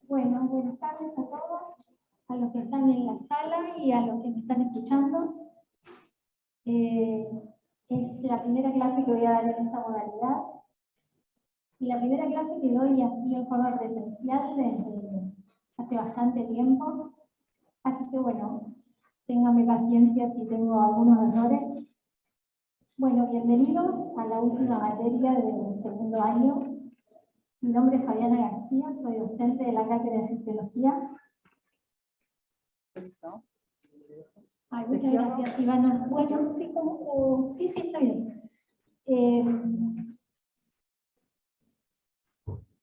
Bueno, buenas tardes a todos, a los que están en la sala y a los que me están escuchando. Es la primera clase que voy a dar en esta modalidad. Y la primera clase que doy así en forma presencial desde hace bastante tiempo. Así que bueno, ténganme paciencia si tengo algunos errores. Bueno, bienvenidos a la última materia del segundo año. Mi nombre es Fabiana García, soy docente de la Cátedra de Fisiología. Ay, muchas gracias, Ivana. Bueno, sí, está bien.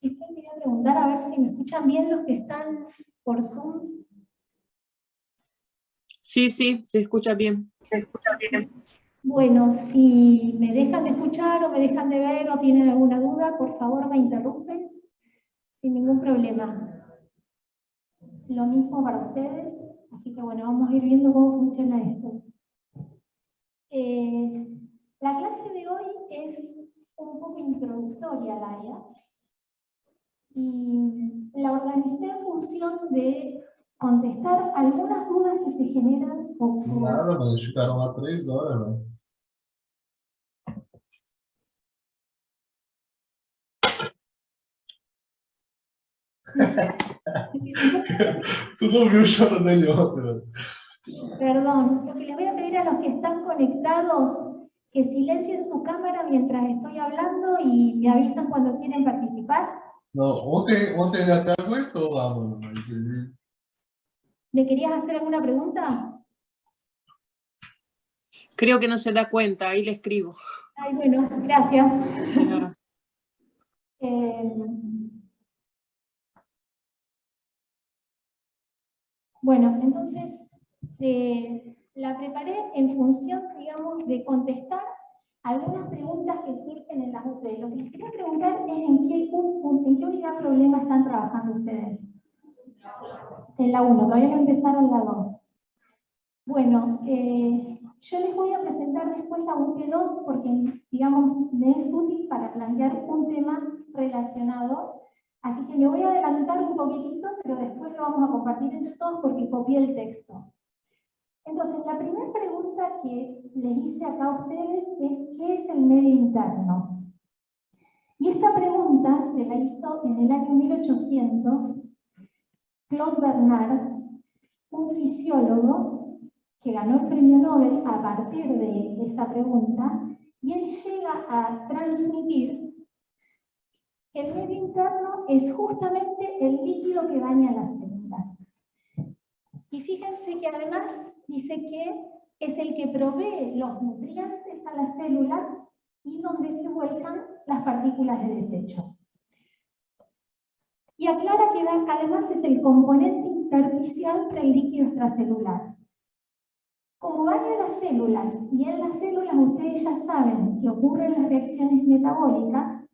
Y quería preguntar a ver si me escuchan bien los que están por Zoom. Sí, se escucha bien. Bueno, si me dejan de escuchar o me dejan de ver o tienen alguna duda, por favor me interrumpen sin ningún problema. Lo mismo para ustedes, así que bueno, vamos a ir viendo cómo funciona esto. La clase de hoy es un poco introductoria al área y la organicé en función de contestar algunas dudas que se generan. Nada, mas eles ficaram lá 3 horas, né? Tu não viu o choro dele ontem, velho? Perdón, lo que les voy a pedir a los que están conectados que silencien su cámara mientras estoy hablando y me avisan cuando quieren participar. Não, ontem ele até aguentou lá, mano, mas ele... ¿Me querías hacer alguna pregunta? Creo que no se da cuenta, ahí le escribo. Ay, bueno, gracias. Ya. Bueno, entonces la preparé en función, digamos, de contestar algunas preguntas que surgen en la UP. Lo que les quería preguntar es en qué unidad problema están trabajando ustedes. En la 1, todavía no empezaron la 2. Bueno, yo les voy a presentar después la UP2 porque, digamos, me es útil para plantear un tema relacionado. Así que me voy a adelantar un poquitito, pero después lo vamos a compartir entre todos porque copié el texto. Entonces, la primera pregunta que les hice acá a ustedes es ¿qué es el medio interno? Y esta pregunta se la hizo en el año 1800 Claude Bernard, un fisiólogo que ganó el premio Nobel a partir de esa pregunta, y él llega a transmitir que el medio interno es justamente el líquido que baña las células. Y fíjense que además dice que es el que provee los nutrientes a las células y donde se vuelcan las partículas de desecho. Y aclara que además es el componente intersticial del líquido extracelular. Como baña las células, y en las células ustedes ya saben que ocurren las reacciones metabólicas,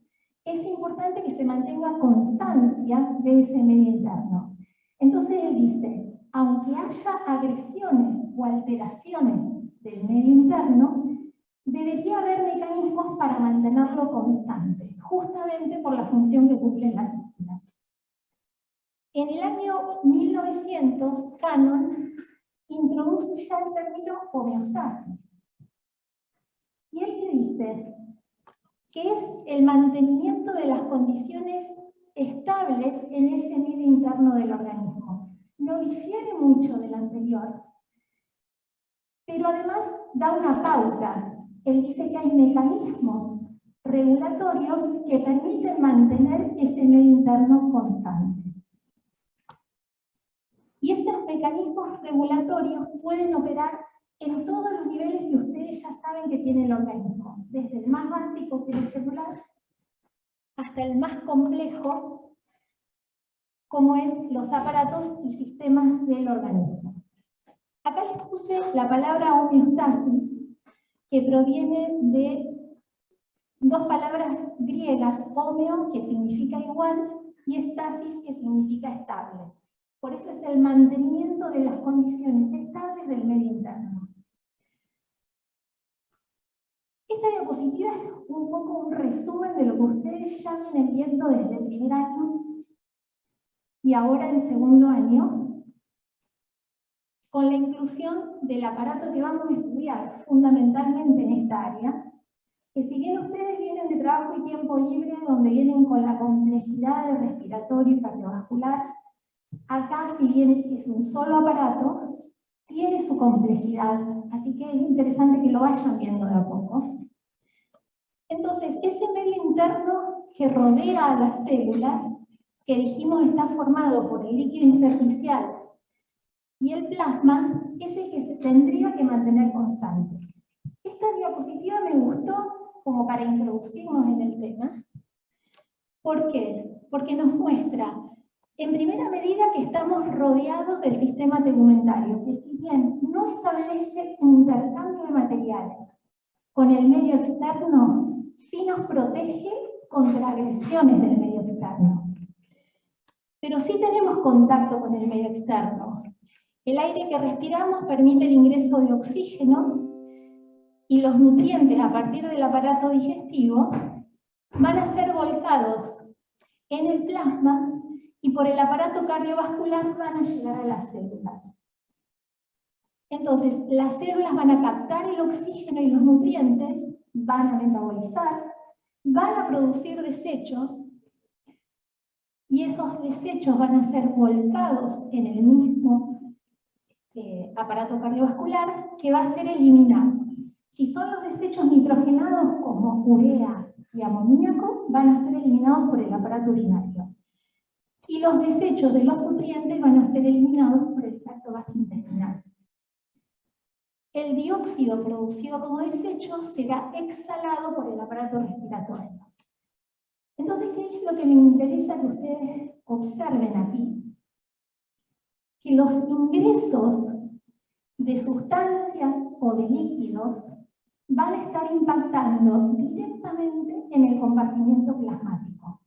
es importante que se mantenga constancia de ese medio interno. Entonces él dice, aunque haya agresiones o alteraciones del medio interno, debería haber mecanismos para mantenerlo constante, justamente por la función que cumplen las células. En el año 1900, Cannon introduce ya el término homeostasis. ¿Y él qué dice? Que es el mantenimiento de las condiciones estables en ese medio interno del organismo. No difiere mucho del anterior, pero además da una pauta. Él dice que hay mecanismos regulatorios que permiten mantener ese medio interno constante. Y esos mecanismos regulatorios pueden operar en todos los niveles que ustedes ya saben que tiene el organismo, desde el más básico que es el celular, hasta el más complejo, como es los aparatos y sistemas del organismo. Acá les puse la palabra homeostasis, que proviene de dos palabras griegas, homeo, que significa igual, y estasis, que significa estable. Por eso es el mantenimiento de las condiciones estables del medio interno. Esta diapositiva es un poco un resumen de lo que ustedes ya vienen viendo desde el primer año. y ahora en segundo año, con la inclusión del aparato que vamos a estudiar fundamentalmente en esta área, que si bien ustedes vienen de trabajo y tiempo libre, donde vienen con la complejidad de respiratorio y cardiovascular, acá si bien es un solo aparato, tiene su complejidad, así que es interesante que lo vayan viendo de a poco. Entonces, ese medio interno que rodea a las células, que dijimos está formado por el líquido intersticial y el plasma, es el que se tendría que mantener constante. Esta diapositiva me gustó como para introducirnos en el tema. ¿Por qué? Porque nos muestra, en primera medida, que estamos rodeados del sistema tegumentario, que si bien no establece intercambio de materiales con el medio externo, sí nos protege contra agresiones del medio externo. Pero sí tenemos contacto con el medio externo. El aire que respiramos permite el ingreso de oxígeno y los nutrientes a partir del aparato digestivo van a ser volcados en el plasma y por el aparato cardiovascular van a llegar a las células. Entonces, las células van a captar el oxígeno y los nutrientes, van a metabolizar, van a producir desechos, y esos desechos van a ser volcados en el mismo aparato cardiovascular, que va a ser eliminado. Si son los desechos nitrogenados como urea y amoníaco, van a ser eliminados por el aparato urinario. Y los desechos de los nutrientes van a ser eliminados por el tracto gastrointestinal. El dióxido producido como desecho será exhalado por el aparato respiratorio. Entonces, ¿qué es lo que me interesa que ustedes observen aquí? Que los ingresos de sustancias o de líquidos van a estar impactando directamente en el compartimiento plasmático.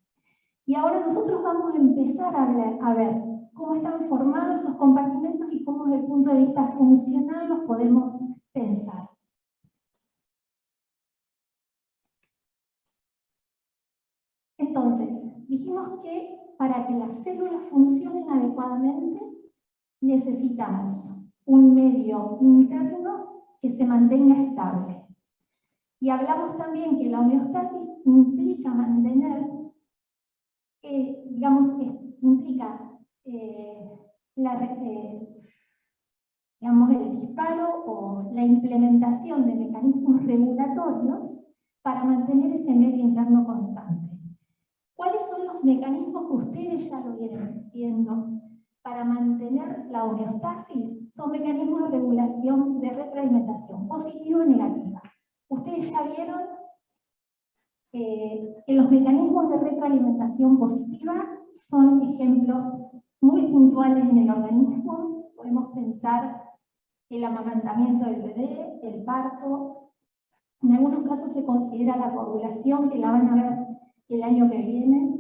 Y ahora nosotros vamos a empezar a ver cómo están formados esos compartimentos y cómo desde el punto de vista funcional los podemos pensar. Entonces, dijimos que para que las células funcionen adecuadamente necesitamos un medio interno que se mantenga estable. Y hablamos también que la homeostasis implica mantener, implica el disparo o la implementación de mecanismos regulatorios para mantener ese medio interno constante. ¿Cuáles son los mecanismos que ustedes ya lo vienen viendo para mantener la homeostasis? Son mecanismos de regulación de retroalimentación, positiva o negativa. Ustedes ya vieron que los mecanismos de retroalimentación positiva son ejemplos muy puntuales en el organismo. Podemos pensar el amamantamiento del bebé, el parto. En algunos casos se considera la coagulación, que la van a ver el año que viene.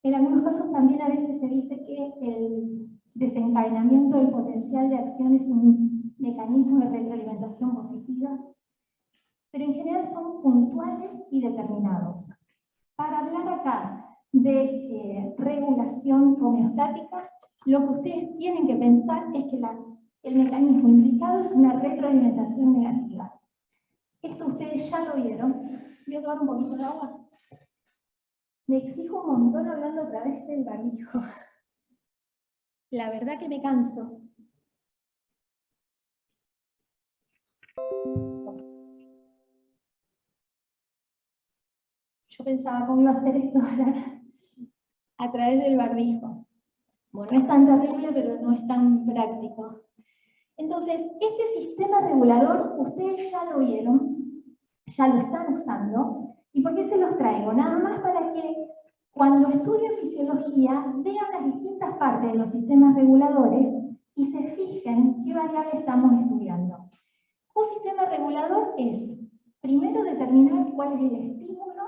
En algunos casos también a veces se dice que el desencadenamiento del potencial de acción es un mecanismo de retroalimentación positiva, pero en general son puntuales y determinados. Para hablar acá de regulación homeostática, lo que ustedes tienen que pensar es que el mecanismo implicado es una retroalimentación negativa. Esto ustedes ya lo vieron. Voy a tomar un poquito de agua. Me exijo un montón hablando a través del barbijo. La verdad que me canso. Yo pensaba cómo iba a hacer esto a través del barbijo. Bueno, no es tan terrible, pero no es tan práctico. Entonces, este sistema regulador, ustedes ya lo vieron, ya lo están usando. ¿Y por qué se los traigo? Nada más para que cuando estudien fisiología vean las distintas partes de los sistemas reguladores y se fijen qué variable estamos estudiando. Un sistema regulador es, primero, determinar cuál es el estímulo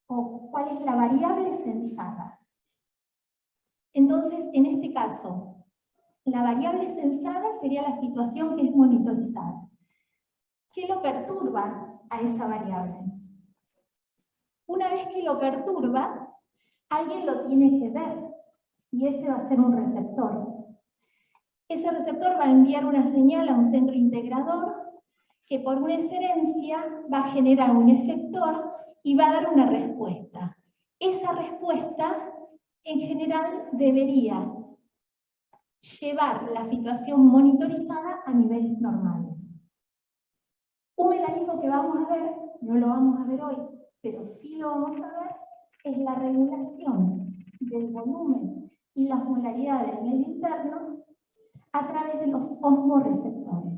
o cuál es la variable sensata. Entonces, en este caso, la variable sensada sería la situación que es monitorizada. ¿Qué lo perturba a esa variable? Una vez que lo perturba, alguien lo tiene que ver, y ese va a ser un receptor. Ese receptor va a enviar una señal a un centro integrador, que por una inferencia va a generar un efector y va a dar una respuesta. Esa respuesta, en general, debería llevar la situación monitorizada a niveles normales. Un mecanismo que vamos a ver, no lo vamos a ver hoy, pero sí lo vamos a ver, es la regulación del volumen y la osmolaridad del medio interno a través de los osmoreceptores.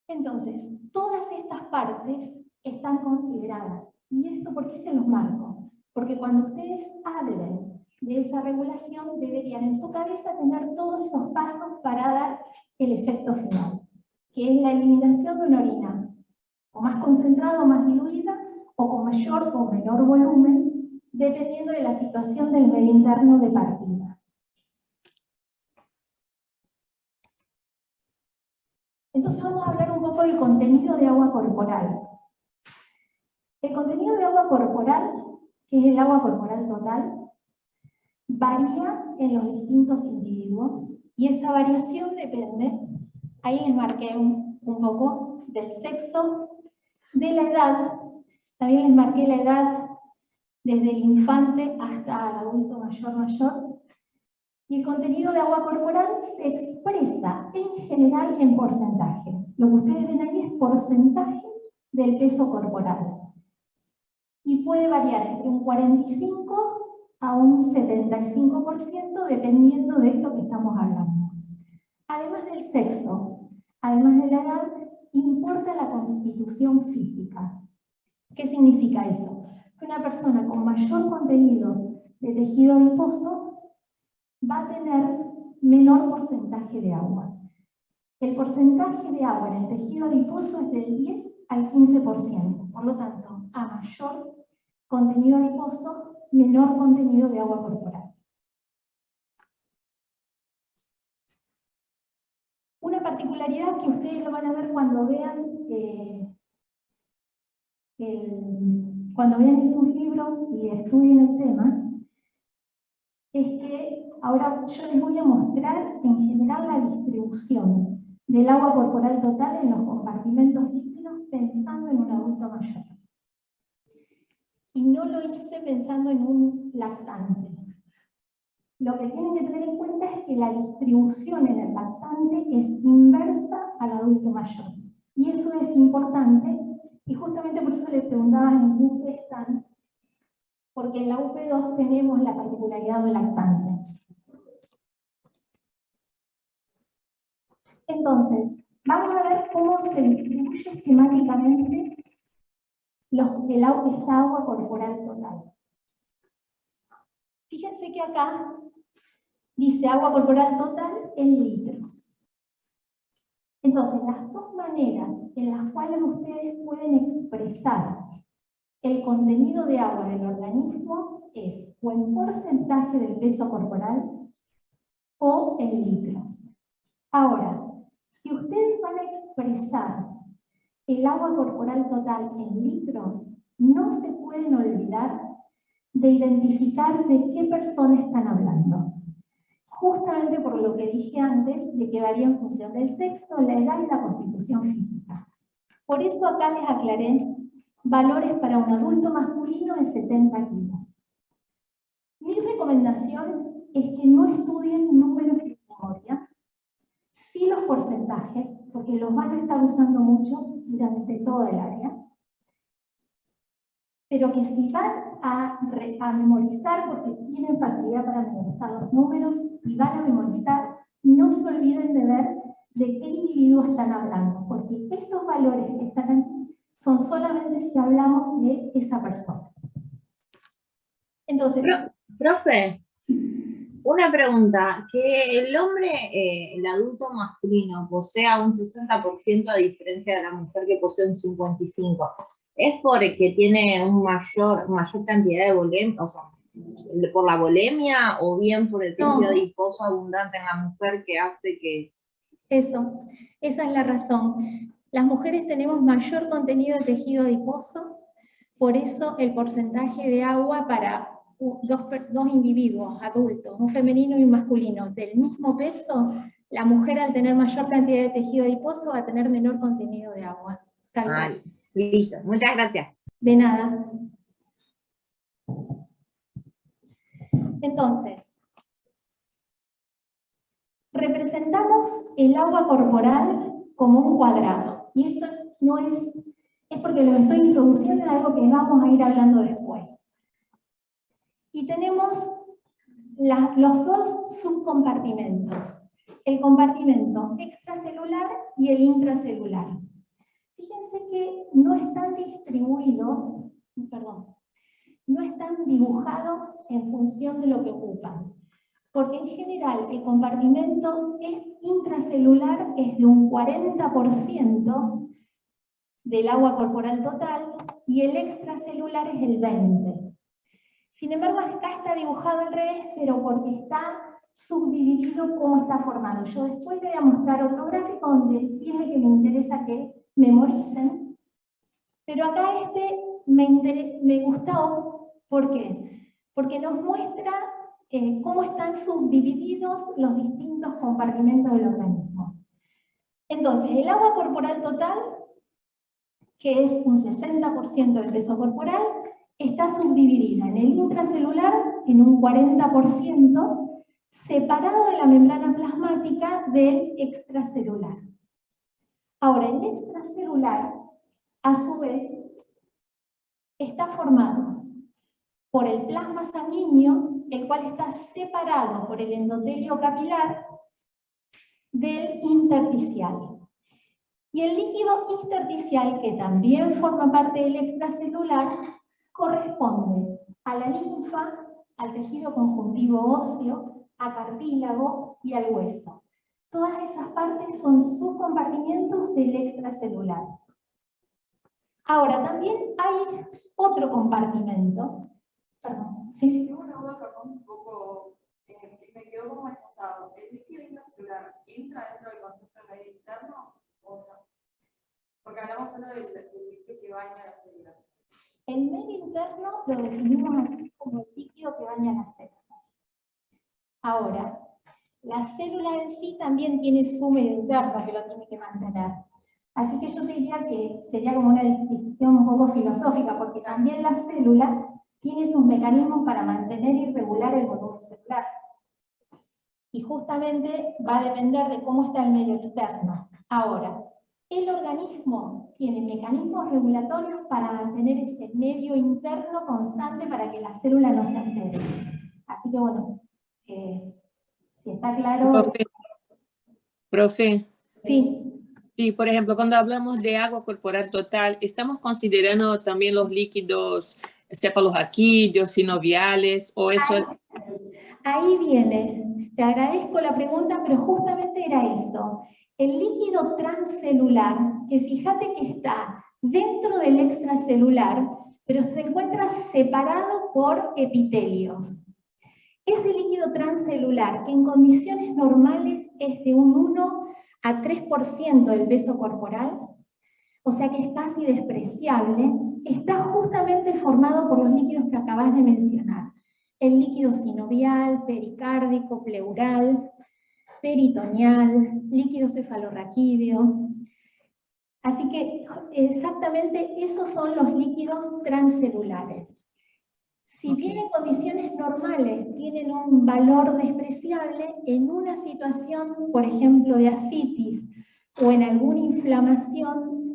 Entonces, todas estas partes están consideradas. ¿Y esto por qué se los marco? Porque cuando ustedes hablen de esa regulación, deberían en su cabeza tener todos esos pasos para dar el efecto final, que es la eliminación de una orina, o más concentrada o más diluida, o con mayor o menor volumen, dependiendo de la situación del medio interno de partida. Entonces vamos a hablar un poco del contenido de agua corporal. El contenido de agua corporal, que es el agua corporal total, varía en los distintos individuos, y esa variación depende, ahí les marqué un poco, del sexo, de la edad, también les marqué la edad desde el infante hasta el adulto mayor, y el contenido de agua corporal se expresa en general en porcentaje. Lo que ustedes ven ahí es porcentaje del peso corporal. Y puede variar entre un 45 a un 75% dependiendo de esto que estamos hablando. Además del sexo, además de la edad, importa la constitución física. ¿Qué significa eso? Que una persona con mayor contenido de tejido adiposo va a tener menor porcentaje de agua. El porcentaje de agua en el tejido adiposo es del 10 al 15%. Por lo tanto, a mayor contenido adiposo, menor contenido de agua corporal. Una particularidad que ustedes lo van a ver cuando vean esos libros y estudien el tema, es que ahora yo les voy a mostrar en general la distribución del agua corporal total en los compartimentos líquidos pensando en un adulto mayor. Y no lo hice pensando en un lactante. Lo que tienen que tener en cuenta es que la distribución en el lactante es inversa al adulto mayor. Y eso es importante, y justamente por eso les preguntaba en qué están, porque en la UP2 tenemos la particularidad del lactante. Entonces, vamos a ver cómo se distribuye esquemáticamente esta agua corporal total. Fíjense que acá dice agua corporal total en litros. Entonces, las dos maneras en las cuales ustedes pueden expresar el contenido de agua en el organismo es o en porcentaje del peso corporal o en litros. Ahora, si ustedes van a expresar el agua corporal total en litros, no se pueden olvidar de identificar de qué persona están hablando. Justamente por lo que dije antes, de que varía en función del sexo, la edad y la constitución física. Por eso acá les aclaré valores para un adulto masculino de 70 kilos. Mi recomendación es que no estudien números de memoria, sí los porcentajes, porque los van a estar usando mucho durante todo el área, pero que si van a memorizar, porque tienen facilidad para memorizar los números, y van a memorizar, no se olviden de ver de qué individuo están hablando, porque estos valores que están aquí son solamente si hablamos de esa persona. Entonces, Profe, una pregunta, que el hombre, el adulto masculino, posea un 60% a diferencia de la mujer que posee un 55%, ¿es porque tiene mayor cantidad de volemia, o sea, por la volemia, o bien por el tejido adiposo abundante en la mujer que hace que... Esa es la razón. Las mujeres tenemos mayor contenido de tejido adiposo, por eso el porcentaje de agua para dos individuos adultos, un femenino y un masculino, del mismo peso, la mujer al tener mayor cantidad de tejido adiposo va a tener menor contenido de agua. Tal cual. Listo, muchas gracias. De nada. Entonces, representamos el agua corporal como un cuadrado. Y esto no es porque lo estoy introduciendo en algo que vamos a ir hablando después. Y tenemos los dos subcompartimentos. El compartimento extracelular y el intracelular. Fíjense que no están distribuidos, no están dibujados en función de lo que ocupan. Porque en general el compartimento intracelular es de un 40% del agua corporal total y el extracelular es el 20%. Sin embargo, acá está dibujado al revés, pero porque está subdividido cómo está formado. Yo después les voy a mostrar otro gráfico donde sí es el que me interesa que memoricen, pero acá me gustó, ¿por qué? Porque nos muestra cómo están subdivididos los distintos compartimentos del organismo. Entonces, el agua corporal total, que es un 60% del peso corporal, está subdividida en el intracelular en un 40%, separado de la membrana plasmática del extracelular. Ahora, el extracelular, a su vez, está formado por el plasma sanguíneo, el cual está separado por el endotelio capilar del intersticial. Y el líquido intersticial, que también forma parte del extracelular, corresponde a la linfa, al tejido conjuntivo óseo, a cartílago y al hueso. Todas esas partes son subcompartimientos del extracelular. Ahora, también hay otro compartimento. Perdón, ¿sí? Tengo una duda, perdón, un poco, me quedó como desfasado. ¿El líquido intracelular entra dentro del concepto de medio interno o no? Porque hablamos solo del líquido que baña las células. El medio interno lo definimos así como el líquido que baña las células. Ahora, la célula en sí también tiene su medio interno que lo tiene que mantener. Así que yo te diría que sería como una disquisición un poco filosófica, porque también la célula tiene sus mecanismos para mantener y regular el volumen celular. Y justamente va a depender de cómo está el medio externo. Ahora, el organismo tiene mecanismos regulatorios para mantener ese medio interno constante para que la célula no se altere. Así que bueno, si está claro... Profe. Sí. Sí, por ejemplo, cuando hablamos de agua corporal total, estamos considerando también los líquidos cefalorraquídeos, sinoviales, o eso es... Ahí viene. Te agradezco la pregunta, pero justamente era eso. El líquido transcelular, que fíjate que está dentro del extracelular, pero se encuentra separado por epitelios. Ese líquido transcelular, que en condiciones normales es de un 1 a 3% del peso corporal, o sea que es casi despreciable, está justamente formado por los líquidos que acabas de mencionar. El líquido sinovial, pericárdico, pleural, peritoneal, líquido cefalorraquídeo. Así que exactamente esos son los líquidos transcelulares. Si bien en condiciones normales tienen un valor despreciable, en una situación, por ejemplo, de ascitis o en alguna inflamación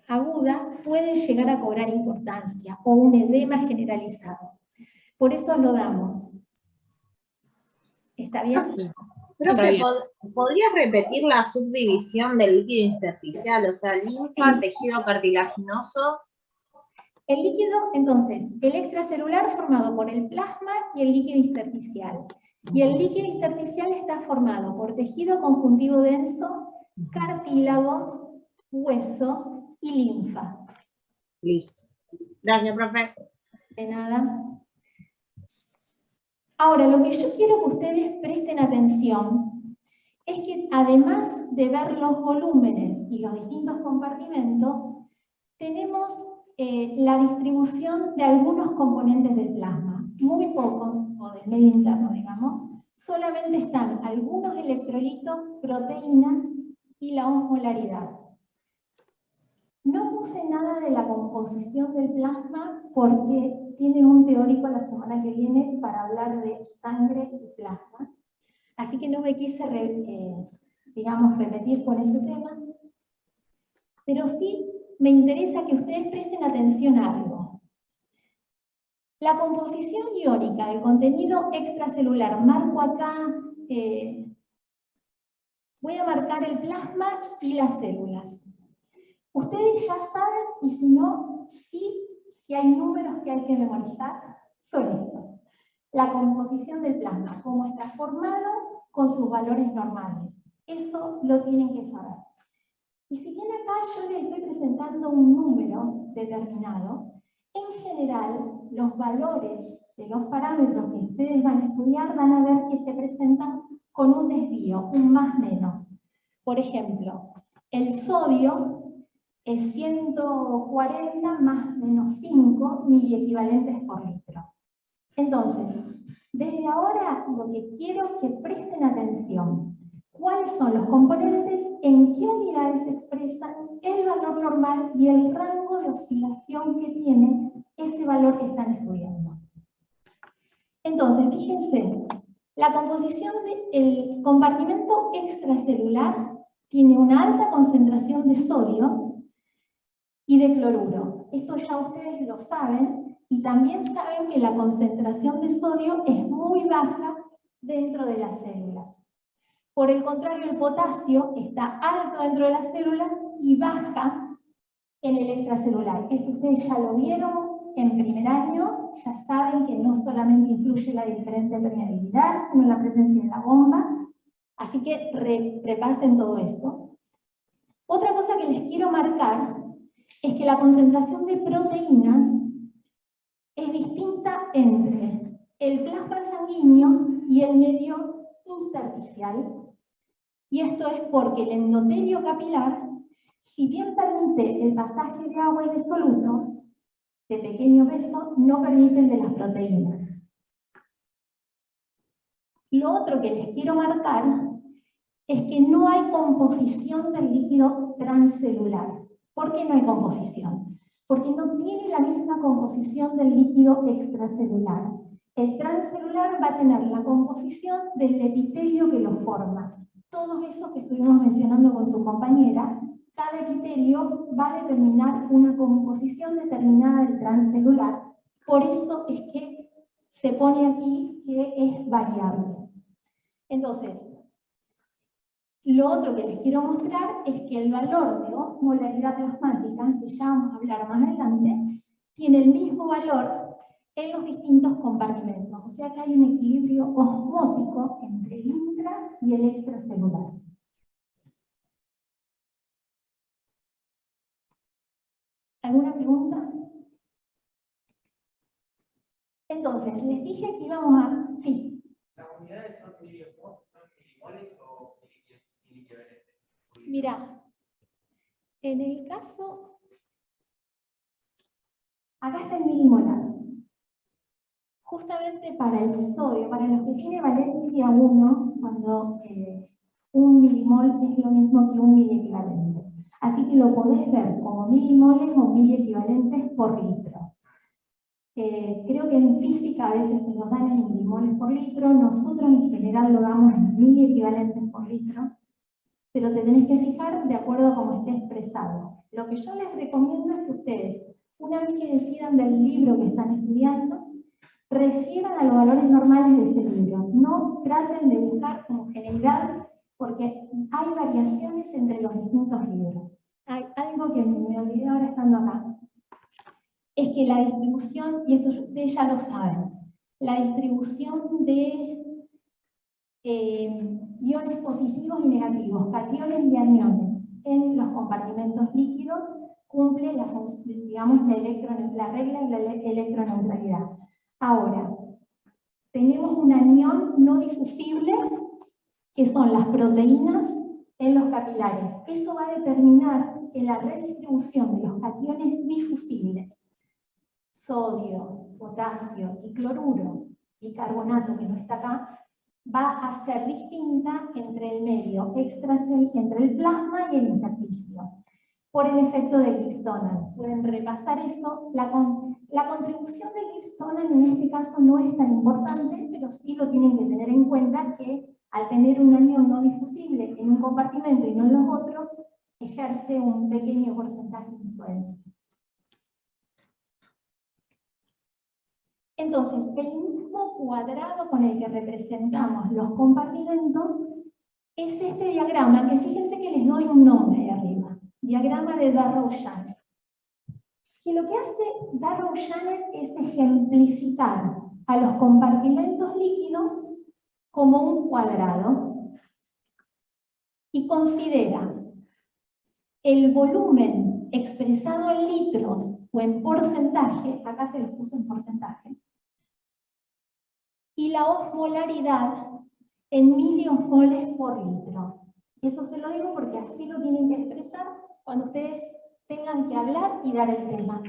aguda, pueden llegar a cobrar importancia o un edema generalizado. Por eso lo damos. ¿Está bien? Profe, ¿podrías repetir la subdivisión del líquido intersticial? O sea, linfa, tejido cartilaginoso. El líquido, entonces, el extracelular formado por el plasma y el líquido intersticial. Y el líquido intersticial está formado por tejido conjuntivo denso, cartílago, hueso y linfa. Listo. Gracias, profe. De nada. Ahora, lo que yo quiero que ustedes presten atención es que además de ver los volúmenes y los distintos compartimentos, tenemos la distribución de algunos componentes del plasma. muy pocos, o del medio interno, digamos, solamente están algunos electrolitos, proteínas y la osmolaridad. No puse nada de la composición del plasma porque tiene un teórico la semana que viene para hablar de sangre y plasma. Así que no me quise, digamos, repetir con ese tema. Pero sí me interesa que ustedes presten atención a algo. La composición iónica del contenido extracelular. Marco acá, voy a marcar el plasma y las células. Ustedes ya saben, y si no, si hay números que hay que memorizar, son estos. La composición del plasma, cómo está formado con sus valores normales. Eso lo tienen que saber. Y si bien acá yo les estoy presentando un número determinado, en general los valores de los parámetros que ustedes van a estudiar van a ver que se presentan con un desvío, un más menos. Por ejemplo, el sodio es 140 más menos 5 miliequivalentes por litro. Entonces, desde ahora lo que quiero es que presten atención. ¿Cuáles son los componentes? ¿En qué unidades se expresan? El valor normal y el rango de oscilación que tiene ese valor que están estudiando. Entonces, fíjense, la composición del compartimento extracelular tiene una alta concentración de sodio y de cloruro. Esto ya ustedes lo saben, y también saben que la concentración de sodio es muy baja dentro de las células. Por el contrario, el potasio está alto dentro de las células y baja en el extracelular. Esto ustedes ya lo vieron en primer año, ya saben que no solamente influye la diferente permeabilidad, sino la presencia de la bomba. Así que repasen todo eso. Otra cosa que les quiero marcar es que la concentración de proteínas es distinta entre el plasma sanguíneo y el medio intersticial. Y esto es porque el endotelio capilar, si bien permite el pasaje de agua y de solutos de pequeño peso, no permite el de las proteínas. Lo otro que les quiero marcar es que no hay composición del líquido transcelular. ¿Por qué no hay composición? Porque no tiene la misma composición del líquido extracelular. El transcelular va a tener la composición del epitelio que lo forma. Todos esos que estuvimos mencionando con su compañera, cada epitelio va a determinar una composición determinada del transcelular. Por eso es que se pone aquí que es variable. Entonces, lo otro que les quiero mostrar es que el valor de osmolaridad plasmática, que ya vamos a hablar más adelante, tiene el mismo valor en los distintos compartimentos. O sea que hay un equilibrio osmótico entre el intra y el extracelular. ¿Alguna pregunta? Entonces, les dije que íbamos a... Sí. ¿Las unidades son milimoles o miliequivalentes? Mira, en el caso... Acá está el milimolar. Justamente para el sodio, para los que tiene valencia 1, cuando un milimol es lo mismo que un miliequivalente. Así que lo podés ver como milimoles o miliequivalentes por litro. Creo que en física a veces se nos dan en milimoles por litro, nosotros en general lo damos en miliequivalentes por litro, pero te tenés que fijar de acuerdo a cómo esté expresado. Lo que yo les recomiendo es que ustedes, una vez que decidan del libro que están estudiando, refieran a los valores normales de ese libro. No traten de buscar homogeneidad, porque hay variaciones entre los distintos libros. Hay algo que me olvidé ahora estando acá. Es que la distribución, y esto ustedes ya lo saben, la distribución de iones positivos y negativos, cationes y aniones, en los compartimentos líquidos, cumple la regla de la electroneutralidad. Ahora, tenemos un anión no difusible, que son las proteínas en los capilares. Eso va a determinar que la redistribución de los cationes difusibles, sodio, potasio y cloruro, bicarbonato que no está acá, va a ser distinta entre el medio entre el plasma y el intersticio, por el efecto de Gibsonan. Pueden repasar eso. La contribución de Gibsonan en este caso no es tan importante, pero sí lo tienen que tener en cuenta que al tener un anión no difusible en un compartimento y no en los otros, ejerce un pequeño porcentaje de influencia. Entonces, el mismo cuadrado con el que representamos los compartimentos es este diagrama, que fíjense que les doy un nombre ahí arriba, diagrama de Darrow-Janet. Y lo que hace Darrow-Janet es ejemplificar a los compartimentos líquidos como un cuadrado y considera el volumen expresado en litros o en porcentaje, acá se los puso en porcentaje, y la osmolaridad en miliosmoles por litro. Eso se lo digo porque así lo tienen que expresar cuando ustedes tengan que hablar y dar el tema.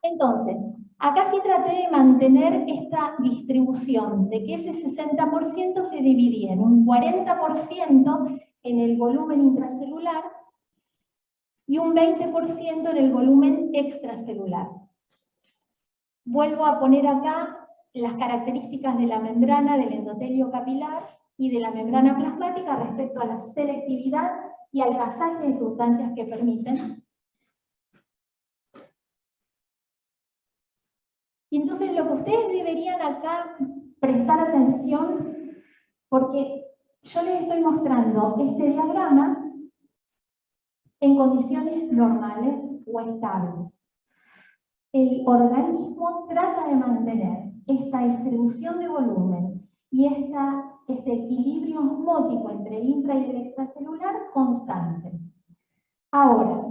Entonces, acá sí traté de mantener esta distribución, de que ese 60% se dividía en un 40% en el volumen intracelular y un 20% en el volumen extracelular. Vuelvo a poner acá las características de la membrana del endotelio capilar y de la membrana plasmática respecto a la selectividad y al pasaje de sustancias que permiten. Y entonces lo que ustedes deberían acá prestar atención, porque yo les estoy mostrando este diagrama en condiciones normales o estables. El organismo trata de mantener esta distribución de volumen y este equilibrio osmótico entre el intra y el extracelular constante. Ahora,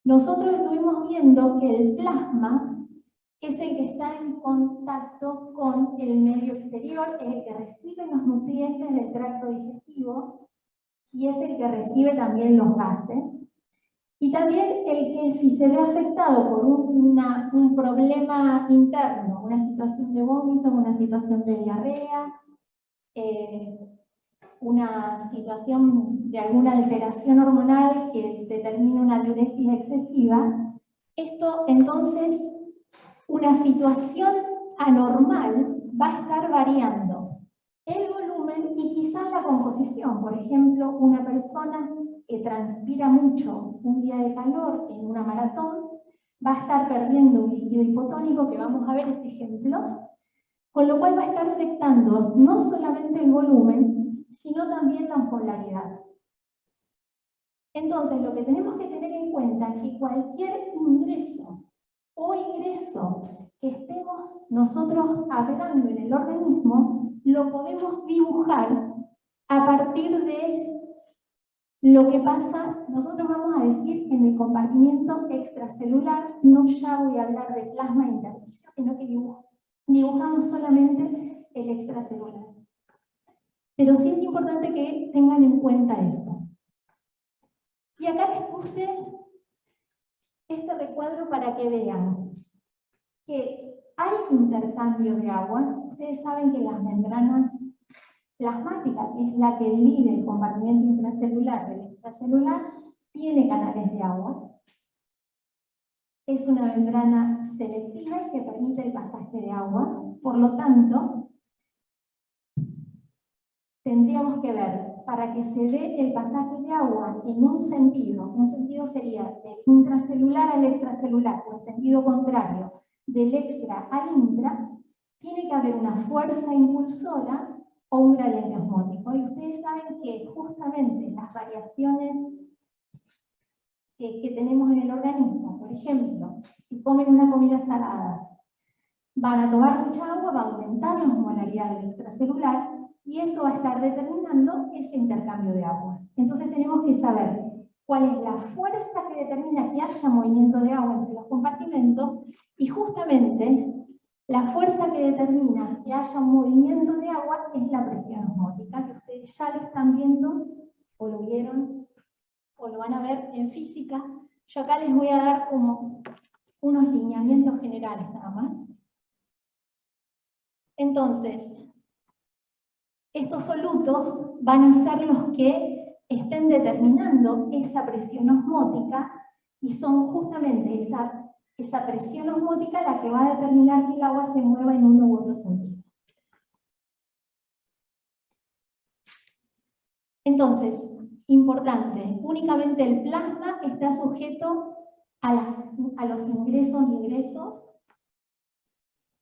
nosotros estuvimos viendo que el plasma es el que está en contacto con el medio exterior, es el que recibe los nutrientes del tracto digestivo y es el que recibe también los gases. Y también el que, si se ve afectado por un problema interno, una situación de vómito, una situación de diarrea, una situación de alguna alteración hormonal que determine una diuresis excesiva, esto entonces, una situación anormal va a estar variando el volumen y quizás la composición. Por ejemplo, una persona que transpira mucho un día de calor en una maratón va a estar perdiendo un líquido hipotónico, que vamos a ver ese ejemplo, con lo cual va a estar afectando no solamente el volumen, sino también la osmolaridad. Entonces, lo que tenemos que tener en cuenta es que cualquier ingreso o ingreso que estemos nosotros hablando en el organismo, lo podemos dibujar a partir de lo que pasa, nosotros vamos a decir, en el compartimiento extracelular. No ya voy a hablar de plasma e intersticio, sino que dibujamos solamente el extracelular. Pero sí es importante que tengan en cuenta eso. Y acá les puse este recuadro para que vean que hay intercambio de agua. Ustedes saben que las membranas plasmáticas, que es la que divide el compartimiento intracelular del extracelular, tiene canales de agua. Es una membrana selectiva que permite el pasaje de agua. Por lo tanto, tendríamos que ver, para que se dé el pasaje de agua en un sentido sería del intracelular al extracelular, o en sentido contrario, del extra al intra, tiene que haber una fuerza impulsora o un gradiente osmótico. Y ustedes saben que justamente las variaciones que tenemos en el organismo, por ejemplo, si comen una comida salada, van a tomar mucha agua, va a aumentar la osmolaridad del extracelular, y eso va a estar determinando ese intercambio de agua. Entonces tenemos que saber cuál es la fuerza que determina que haya movimiento de agua entre los compartimentos, y justamente la fuerza que determina que haya un movimiento de agua es la presión osmótica, que ustedes ya lo están viendo, o lo vieron, o lo van a ver en física. Yo acá les voy a dar como unos lineamientos generales nada más. Entonces, estos solutos van a ser los que estén determinando esa presión osmótica y son justamente esa presión osmótica la que va a determinar que el agua se mueva en uno u otro sentido. Entonces, importante, únicamente el plasma está sujeto a los ingresos y egresos,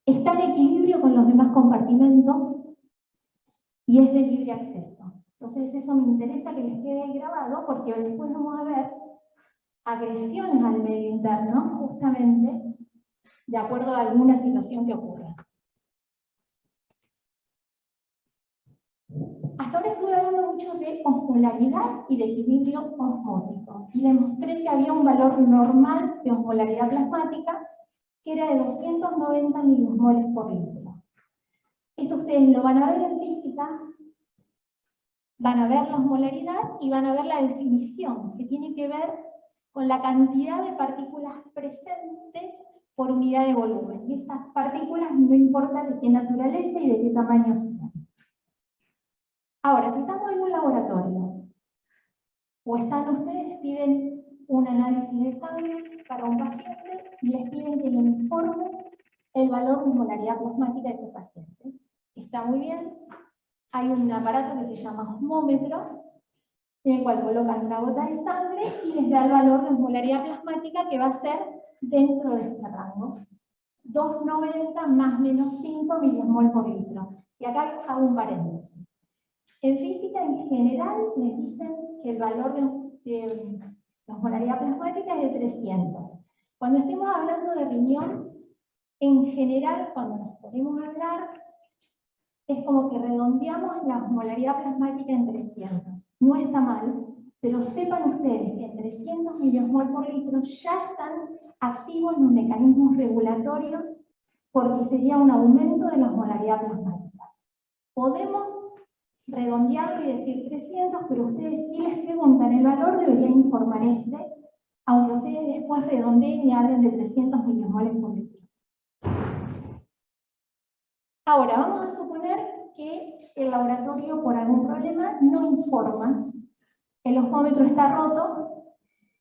está en equilibrio con los demás compartimentos y es de libre acceso. Entonces eso me interesa que les quede grabado porque después vamos a ver agresiones al medio interno, justamente de acuerdo a alguna situación que ocurra. Hasta ahora estuve hablando mucho de osmolaridad y de equilibrio osmótico, y les mostré que había un valor normal de osmolaridad plasmática que era de 290 milismoles por litro. Esto ustedes lo van a ver en física, van a ver la osmolaridad y van a ver la definición, que tiene que ver con la cantidad de partículas presentes por unidad de volumen. Y esas partículas no importa de qué naturaleza y de qué tamaño sean. Ahora, si estamos en un laboratorio, o están ustedes, piden un análisis de sangre para un paciente y les piden que le informen el valor de osmolaridad plasmática de ese paciente. Está muy bien. Hay un aparato que se llama osmómetro, en el cual colocan una gota de sangre y les da el valor de osmolaridad plasmática que va a ser dentro de este rango. 290 más menos 5 milimol por litro. Y acá hago un paréntesis. En física, en general, les dicen que el valor de la osmolaridad plasmática es de 300. Cuando estemos hablando de riñón, en general, cuando nos ponemos a hablar, es como que redondeamos la osmolaridad plasmática en 300. No está mal, pero sepan ustedes que en 300 milimol por litro ya están activos los mecanismos regulatorios porque sería un aumento de la osmolaridad plasmática. Podemos redondearlo y decir 300, pero ustedes si les preguntan el valor deberían informar aunque ustedes después redondeen y hablen de 300 milimoles por litro. Ahora, vamos a suponer que el laboratorio por algún problema no informa, el osmómetro está roto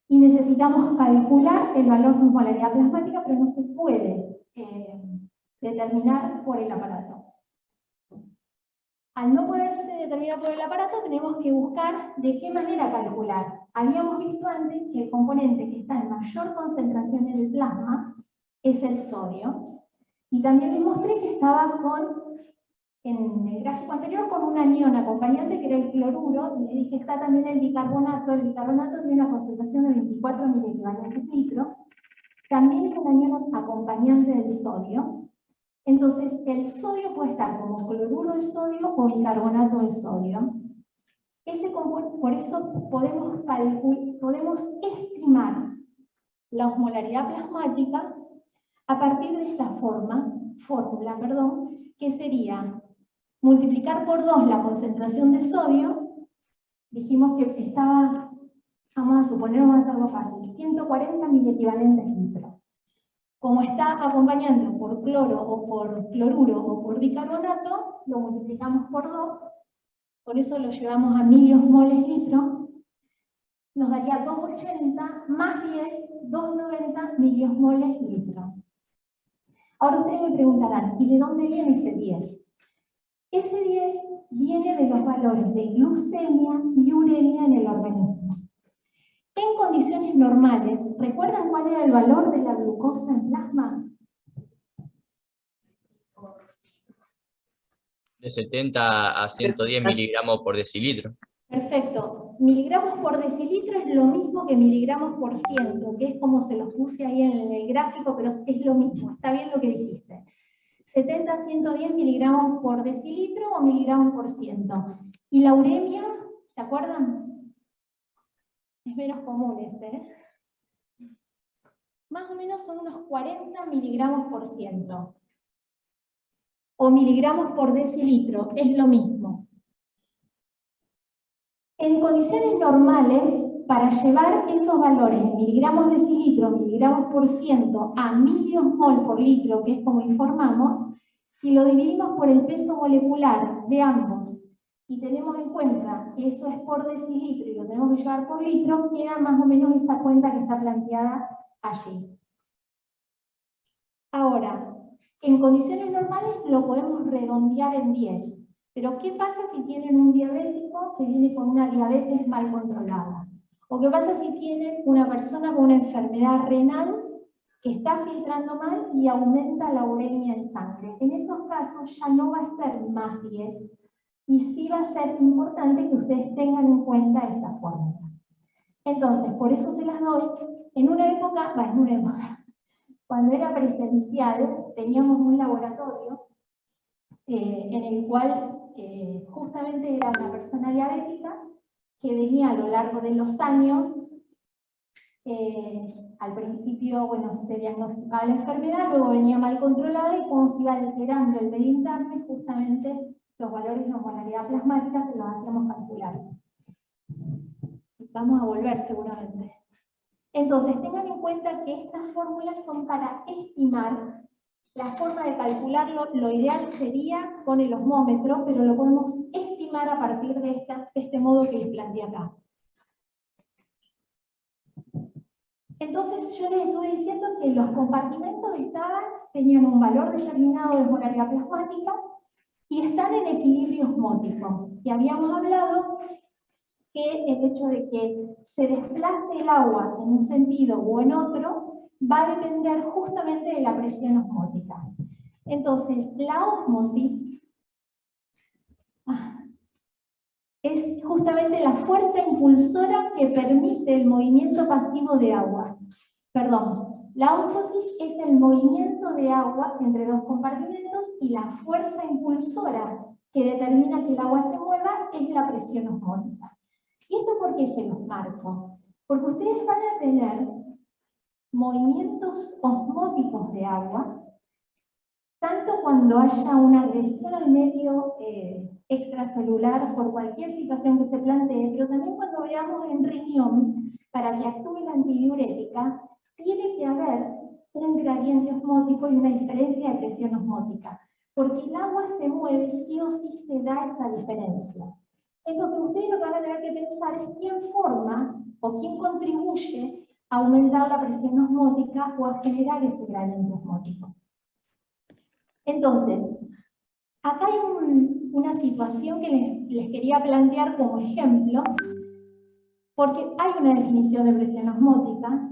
y necesitamos calcular el valor de osmolaridad plasmática, pero no se puede determinar por el aparato. Al no poderse determinar por el aparato, tenemos que buscar de qué manera calcular. Habíamos visto antes que el componente que está en mayor concentración en el plasma es el sodio. Y también les mostré que estaba en el gráfico anterior con un anión acompañante que era el cloruro, y les dije está también el bicarbonato. El bicarbonato tiene una concentración de 24 miliequivalentes litro. También es un anión acompañante del sodio. Entonces, el sodio puede estar como cloruro de sodio o bicarbonato de sodio. Por eso podemos estimar la osmolaridad plasmática a partir de esta fórmula, que sería multiplicar por 2 la concentración de sodio. Dijimos que estaba, vamos a suponer, vamos a hacerlo fácil, 140 miliequivalentes litros. Como está acompañando por cloro o por cloruro o por bicarbonato, lo multiplicamos por 2, por eso lo llevamos a miliosmoles litro, nos daría 280 más 10, 290 miliosmoles litro. Ahora ustedes me preguntarán, ¿y de dónde viene ese 10? Ese 10 viene de los valores de glucemia y uremia en el organismo. En condiciones normales, ¿recuerdan cuál era el valor de la glucosa en plasma? De 70 a 110 miligramos por decilitro. Perfecto. Miligramos por decilitro es lo mismo que miligramos por ciento, que es como se los puse ahí en el gráfico, pero es lo mismo. Está bien lo que dijiste. 70 a 110 miligramos por decilitro o miligramos por ciento. ¿Y la uremia? ¿Se acuerdan? Es menos común ese. Más o menos son unos 40 miligramos por ciento. O miligramos por decilitro, es lo mismo. En condiciones normales, para llevar esos valores en miligramos decilitro, miligramos por ciento, a miliosmol por litro, que es como informamos, si lo dividimos por el peso molecular de ambos y tenemos en cuenta que eso es por decilitro y lo tenemos que llevar por litro, queda más o menos esa cuenta que está planteada allí. Ahora, en condiciones normales lo podemos redondear en 10, pero ¿qué pasa si tienen un diabético que viene con una diabetes mal controlada? ¿O qué pasa si tienen una persona con una enfermedad renal que está filtrando mal y aumenta la uremia en sangre? En esos casos ya no va a ser más 10, y sí va a ser importante que ustedes tengan en cuenta esta fórmula. Entonces, por eso se las doy. En una época, cuando era presencial, teníamos un laboratorio en el cual justamente era una persona diabética que venía a lo largo de los años. Al principio, bueno, se diagnosticaba la enfermedad, luego venía mal controlada y cuando se iba alterando el medio interno, justamente los valores de osmolaridad plasmática se los hacíamos calcular. Vamos a volver seguramente. Entonces, tengan en cuenta que estas fórmulas son para estimar. La forma de calcularlo, lo ideal sería con el osmómetro, pero lo podemos estimar a partir de este modo que les planteé acá. Entonces, yo les estuve diciendo que los compartimentos tenían un valor determinado de osmolaridad plasmática y están en equilibrio osmótico. Y habíamos hablado que el hecho de que se desplace el agua en un sentido o en otro va a depender justamente de la presión osmótica. Entonces, la ósmosis es justamente la fuerza impulsora que permite el movimiento pasivo de agua. Perdón, la ósmosis es el movimiento de agua entre dos compartimentos y la fuerza impulsora que determina que el agua se mueva es la presión osmótica. ¿Y esto por qué se los marco? Porque ustedes van a tener movimientos osmóticos de agua, tanto cuando haya una agresión al medio extracelular por cualquier situación que se plantee, pero también cuando veamos en riñón, para que actúe la antidiurética, tiene que haber un gradiente osmótico y una diferencia de presión osmótica, porque el agua se mueve, sí o sí se da esa diferencia. Entonces ustedes lo que van a tener que pensar es quién forma o quién contribuye a aumentar la presión osmótica o a generar ese gradiente osmótico. Entonces, acá hay una situación que les quería plantear como ejemplo, porque hay una definición de presión osmótica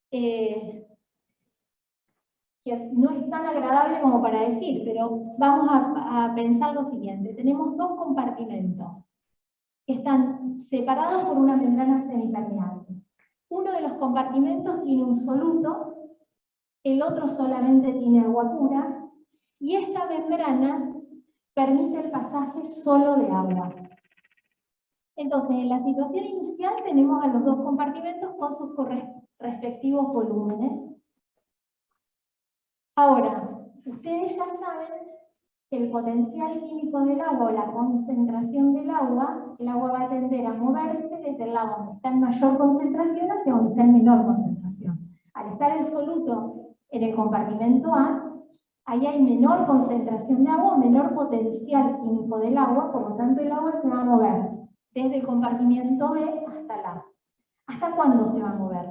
que no es tan agradable como para decir, pero vamos a pensar lo siguiente. Tenemos dos compartimentos que están separados por una membrana semipermeable. Uno de los compartimentos tiene un soluto, el otro solamente tiene agua pura, y esta membrana permite el pasaje solo de agua. Entonces, en la situación inicial tenemos a los dos compartimentos con sus respectivos volúmenes. Ahora, ustedes ya saben que el potencial químico del agua o la concentración del agua, el agua va a tender a moverse desde el lado donde está en mayor concentración hacia donde está en menor concentración. Al estar el soluto en el compartimento A, ahí hay menor concentración de agua, menor potencial químico del agua, por lo tanto el agua se va a mover desde el compartimento B hasta el A. ¿Hasta cuándo se va a mover?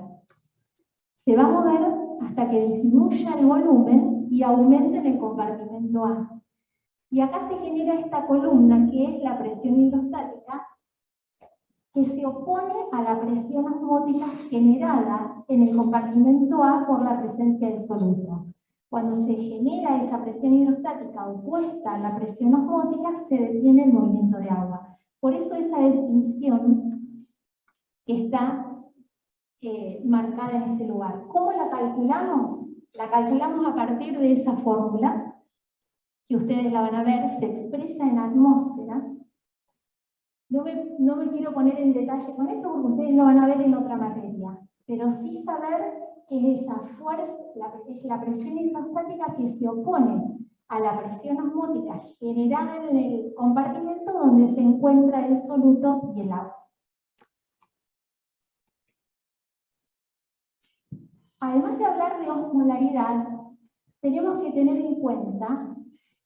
Se va a mover hasta que disminuya el volumen y aumente en el compartimento A. Y acá se genera esta columna que es la presión hidrostática, que se opone a la presión osmótica generada en el compartimento A por la presencia del soluto. Cuando se genera esa presión hidrostática opuesta a la presión osmótica, se detiene el movimiento de agua. Por eso esa definición está marcada en este lugar. ¿Cómo la calculamos? La calculamos a partir de esa fórmula, que ustedes la van a ver, se expresa en atmósferas. No me quiero poner en detalle con esto porque ustedes lo van a ver en otra materia, pero sí saber que esa fuerza es la presión hidrostática que se opone a la presión osmótica generada en el compartimento donde se encuentra el soluto y el agua. además de hablar de osmolaridad, tenemos que tener en cuenta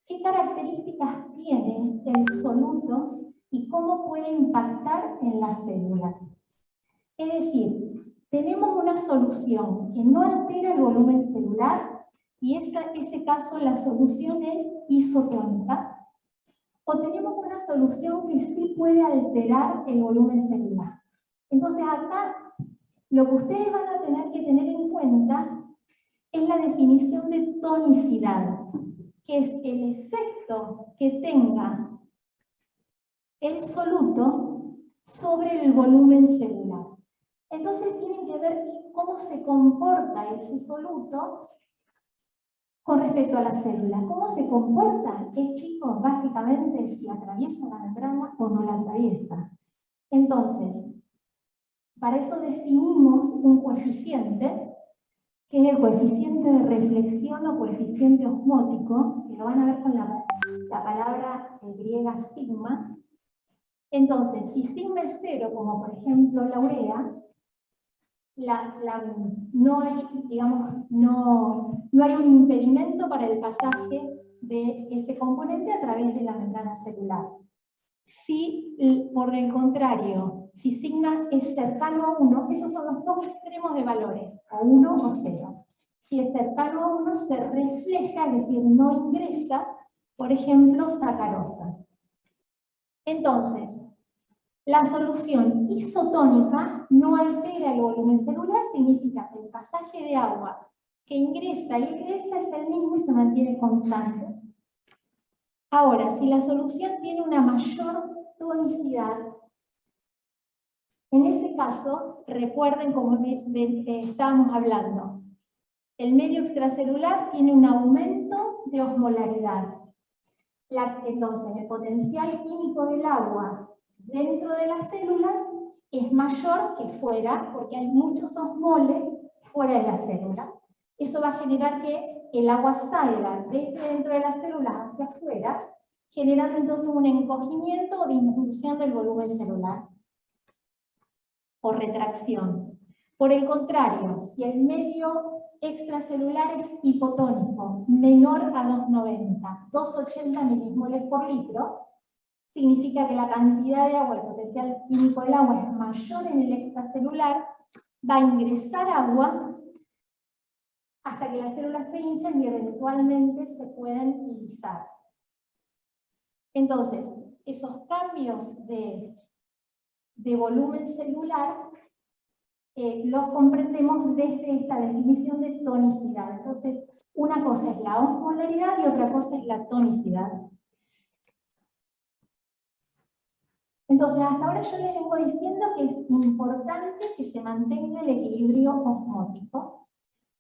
qué características tiene el soluto y cómo puede impactar en las células. Es decir, tenemos una solución que no altera el volumen celular, y en ese caso la solución es isotónica, o tenemos una solución que sí puede alterar el volumen celular. Entonces acá lo que ustedes van a tener que tener en cuenta es la definición de tonicidad, que es el efecto que tenga el soluto sobre el volumen celular. Entonces tienen que ver cómo se comporta ese soluto con respecto a la célula. ¿Cómo se comporta? Es, chicos, básicamente si atraviesa la membrana o no la atraviesa. Entonces, para eso definimos un coeficiente, que es el coeficiente de reflexión o coeficiente osmótico, que lo van a ver con la palabra griega sigma. Entonces, si sigma es 0, como por ejemplo la urea, no hay, digamos, no hay un impedimento para el pasaje de ese componente a través de la membrana celular. Si, por el contrario, si sigma es cercano a 1, esos son los dos extremos de valores, o 1 o 0. Si es cercano a 1, se refleja, es decir, no ingresa, por ejemplo, sacarosa. Entonces, la solución isotónica no altera el volumen celular, significa que el pasaje de agua que ingresa y egresa es el mismo y se mantiene constante. Ahora, si la solución tiene una mayor tonicidad, en ese caso, recuerden como estábamos hablando, el medio extracelular tiene un aumento de osmolaridad. Entonces, el potencial químico del agua dentro de las células es mayor que fuera, porque hay muchos osmoles fuera de la célula. Eso va a generar que el agua salga desde dentro de las células hacia afuera, generando entonces un encogimiento o disminución del volumen celular, o retracción. Por el contrario, si el medio extracelular es hipotónico, menor a 290, 280 milimoles por litro, significa que la cantidad de agua, el potencial químico del agua es mayor en el extracelular, va a ingresar agua hasta que las células se hinchan y eventualmente se pueden irisar. Entonces, esos cambios de volumen celular los comprendemos desde esta definición de tonicidad. Entonces, una cosa es la osmolaridad y otra cosa es la tonicidad. Entonces, hasta ahora yo les vengo diciendo que es importante que se mantenga el equilibrio osmótico,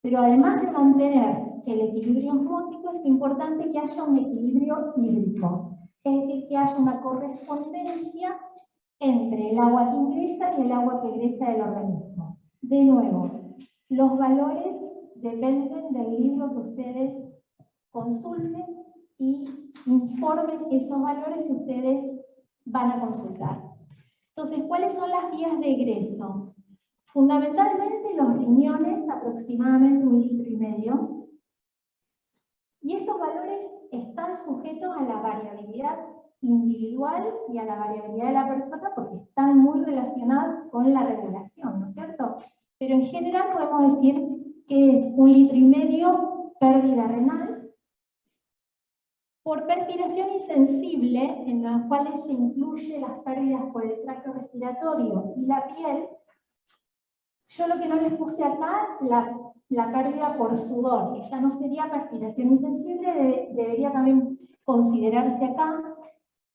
pero además de mantener el equilibrio osmótico, es importante que haya un equilibrio hídrico, es decir, que haya una correspondencia entre el agua que ingresa y el agua que egresa del organismo. De nuevo, los valores dependen del libro que ustedes consulten y informen esos valores que ustedes van a consultar. Entonces, ¿cuáles son las vías de egreso? Fundamentalmente los riñones, aproximadamente 1,5 litros. Y estos valores están sujetos a la variabilidad individual y a la variabilidad de la persona porque están muy relacionados con la regulación, ¿no es cierto? Pero en general podemos decir que es 1,5 litros pérdida renal, por perspiración insensible, en las cuales se incluye las pérdidas por el tracto respiratorio y la piel. Yo lo que no les puse acá, la pérdida por sudor, que ya no sería perspiración insensible, debería también considerarse acá.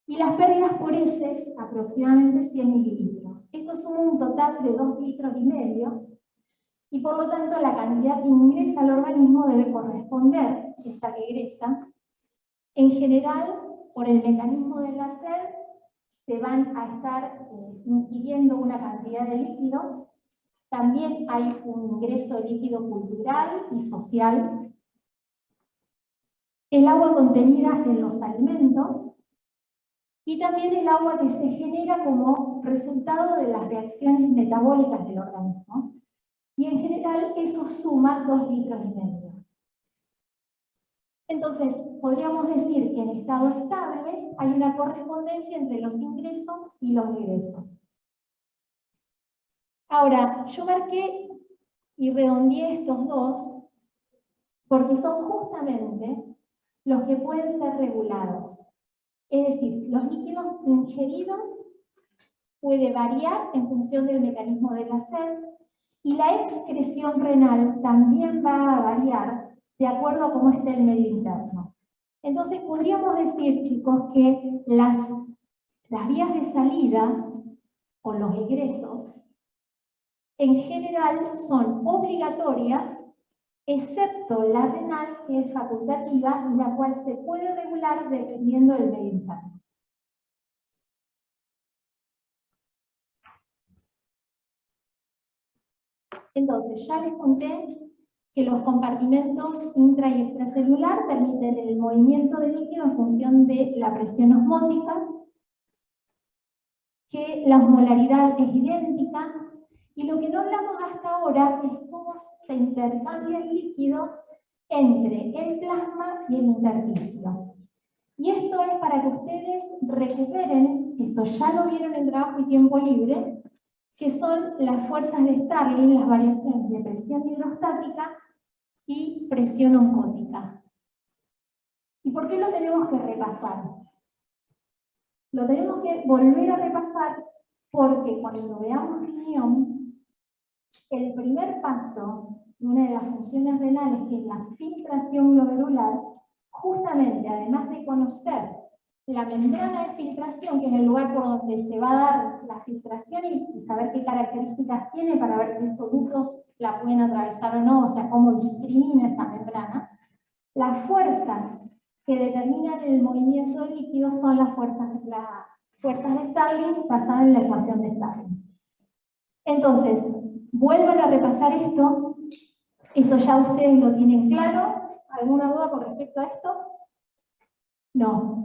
Y las pérdidas por heces, aproximadamente 100 mililitros. Esto suma un total de 2,5 litros, y por lo tanto la cantidad que ingresa al organismo debe corresponder, esta que egresa. En general, por el mecanismo del nacer, se van a estar ingiriendo una cantidad de líquidos. También hay un ingreso de líquido cultural y social. El agua contenida en los alimentos. Y también el agua que se genera como resultado de las reacciones metabólicas del organismo. y en general eso suma 2,5 litros. Entonces, podríamos decir que en estado estable hay una correspondencia entre los ingresos y los egresos. Ahora, yo marqué y redondeé estos dos porque son justamente los que pueden ser regulados. Es decir, los líquidos ingeridos puede variar en función del mecanismo de la sed y la excreción renal también va a variar de acuerdo a cómo esté el medio interno. Entonces podríamos decir, chicos, que las vías de salida o los egresos en general son obligatorias, excepto la renal, que es facultativa y la cual se puede regular dependiendo del medio interno. Entonces, ya les conté que los compartimentos intra y extracelular permiten el movimiento del líquido en función de la presión osmótica, que la osmolaridad es idéntica, y lo que no hablamos hasta ahora es cómo se intercambia el líquido entre el plasma y el intersticio. Y esto es para que ustedes recuperen, esto ya lo vieron en trabajo y tiempo libre, que son las fuerzas de Starling, las variaciones de presión hidrostática y presión osmótica. ¿Y por qué lo tenemos que repasar? Lo tenemos que volver a repasar porque cuando veamos riñón, el primer paso de una de las funciones renales, que es la filtración glomerular, justamente, además de conocer la membrana de filtración, que es el lugar por donde se va a dar la filtración y saber qué características tiene para ver qué solutos la pueden atravesar o no, o sea, cómo discrimina esa membrana, las fuerzas que determinan el movimiento del líquido son las fuerzas de Starling basadas en la ecuación de Starling. Entonces, vuelvan a repasar esto. Esto ya ustedes lo tienen claro. ¿Alguna duda con respecto a esto? No.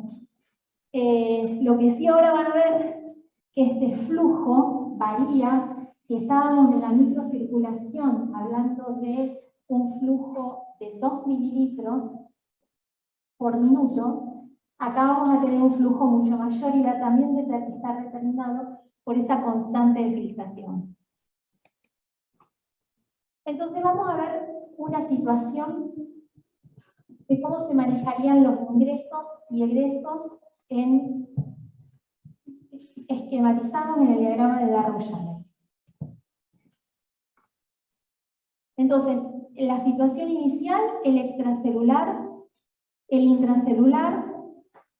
Lo que sí ahora van a ver que este flujo varía. Si estábamos en la microcirculación hablando de un flujo de 2 mililitros por minuto, acá vamos a tener un flujo mucho mayor y va también estar determinado por esa constante de filtración. Entonces vamos a ver una situación de cómo se manejarían los ingresos y egresos esquematizados en el diagrama de Darboux-Chanet. Entonces, en la situación inicial, el extracelular, el intracelular,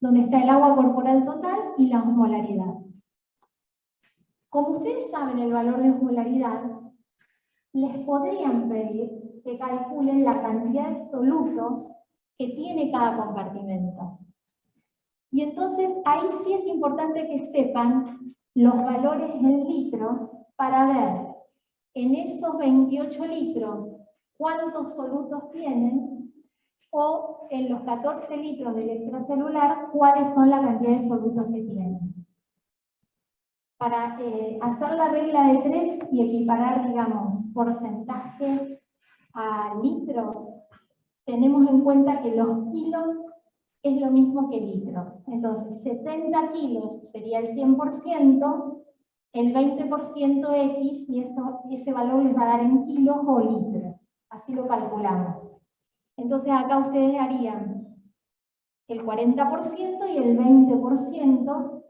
donde está el agua corporal total y la osmolaridad. Como ustedes saben el valor de osmolaridad, les podrían pedir que calculen la cantidad de solutos que tiene cada compartimento. Y entonces ahí sí es importante que sepan los valores en litros para ver en esos 28 litros cuántos solutos tienen, o en los 14 litros del extracelular cuáles son la cantidad de solutos que tienen. Para hacer la regla de 3 y equiparar, digamos, porcentaje a litros, tenemos en cuenta que los kilos es lo mismo que litros. Entonces, 70 kilos sería el 100%, el 20% X, y ese valor les va a dar en kilos o litros. Así lo calculamos. Entonces, acá ustedes harían el 40% y el 20%,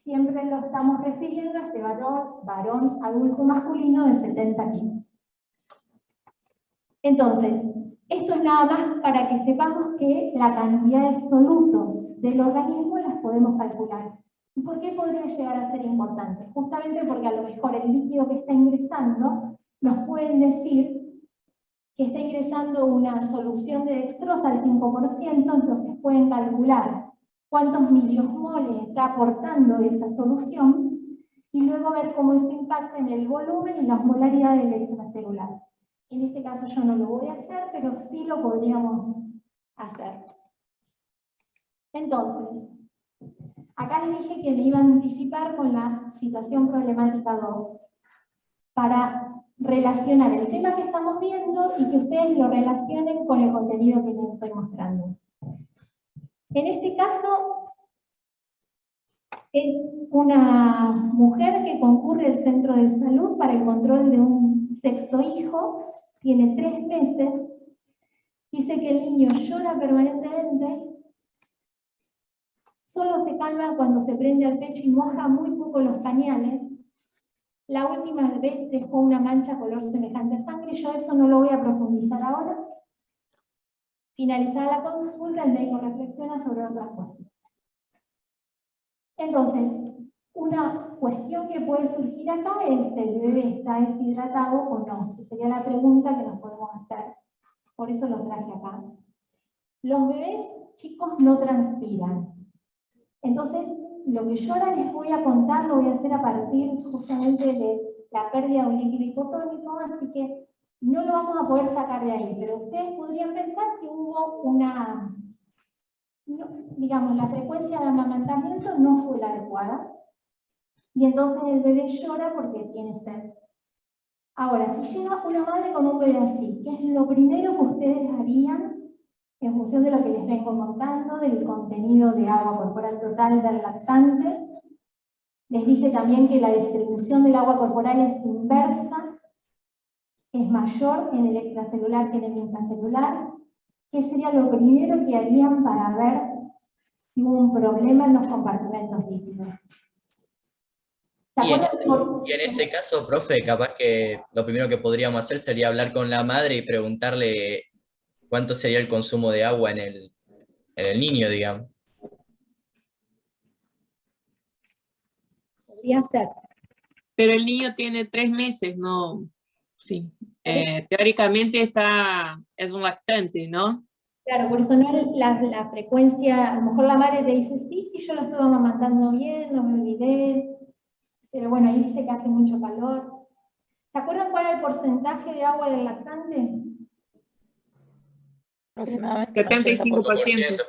siempre lo estamos refiriendo a este varón adulto masculino de 70 kilos. Entonces, esto es nada más para que sepamos que la cantidad de solutos del organismo las podemos calcular. ¿Y por qué podría llegar a ser importante? Justamente porque a lo mejor el líquido que está ingresando nos pueden decir que está ingresando una solución de dextrosa al 5%, entonces pueden calcular cuántos miliosmoles está aportando esa solución y luego ver cómo eso impacta en el volumen y la osmolaridad del extracelular. En este caso yo no lo voy a hacer, pero sí lo podríamos hacer. Entonces, acá les dije que me iba a anticipar con la situación problemática 2 para relacionar el tema que estamos viendo y que ustedes lo relacionen con el contenido que les estoy mostrando. En este caso, es una mujer que concurre al centro de salud para el control de un sexto hijo, tiene 3 meses, dice que el niño llora permanentemente, solo se calma cuando se prende al pecho y moja muy poco los pañales. La última vez dejó una mancha color semejante a sangre, yo eso no lo voy a profundizar ahora. Finalizada la consulta, el médico reflexiona sobre otras cuestiones. Entonces, una cuestión que puede surgir acá es si el bebé está deshidratado o no, que sería la pregunta que nos podemos hacer. Por eso lo traje acá. Los bebés chicos no transpiran. Entonces, lo que yo ahora les voy a contar lo voy a hacer a partir justamente de la pérdida de un líquido hipotónico, así que no lo vamos a poder sacar de ahí, pero ustedes podrían pensar que hubo una, digamos, la frecuencia de amamantamiento no fue la adecuada, y entonces el bebé llora porque tiene sed. Ahora, si llega una madre con un bebé así, ¿qué es lo primero que ustedes harían en función de lo que les vengo contando, del contenido de agua corporal total del lactante? Les dije también que la distribución del agua corporal es inversa, es mayor en el extracelular que en el intracelular. ¿Qué sería lo primero que harían para ver si hubo un problema en los compartimentos líquidos? Y en ese caso, profe, capaz que lo primero que podríamos hacer sería hablar con la madre y preguntarle cuánto sería el consumo de agua en el niño, digamos. Podría ser. Pero el niño tiene 3 meses, ¿no? Sí. Teóricamente es un lactante, ¿no? Claro, por eso no es la frecuencia, a lo mejor la madre te dice, sí, yo lo estuve amamantando bien, no me olvidé, pero bueno, ahí dice que hace mucho calor. ¿Se acuerdan cuál era el porcentaje de agua del lactante? Aproximadamente 75%.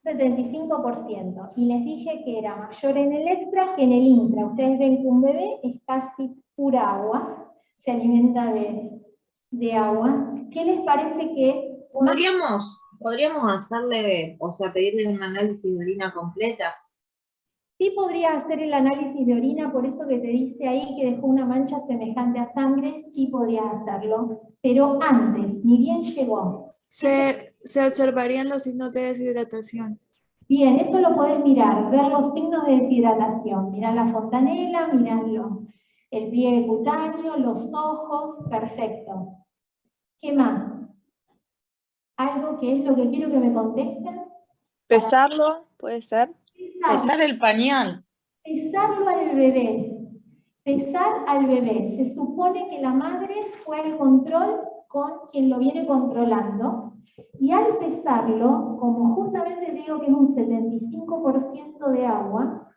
75%. Y les dije que era mayor en el extra que en el intra. Ustedes ven que un bebé es casi pura agua, se alimenta de agua. ¿Qué les parece que... Podríamos hacerle, o sea, pedirle un análisis de orina completa. Sí podría hacer el análisis de orina, por eso que te dice ahí que dejó una mancha semejante a sangre, sí podría hacerlo, pero antes, ni bien llegó. se observarían los signos de deshidratación. Bien, eso lo podés mirar, ver los signos de deshidratación, mirar la fontanela, mirar el pliegue cutáneo, los ojos, perfecto. ¿Qué más? ¿Algo que es lo que quiero que me contesten? Pesarlo, puede ser. Pesar el pañal. Pesarlo al bebé. Pesar al bebé. Se supone que la madre fue al control con quien lo viene controlando, y al pesarlo, como justamente digo que es un 75% de agua,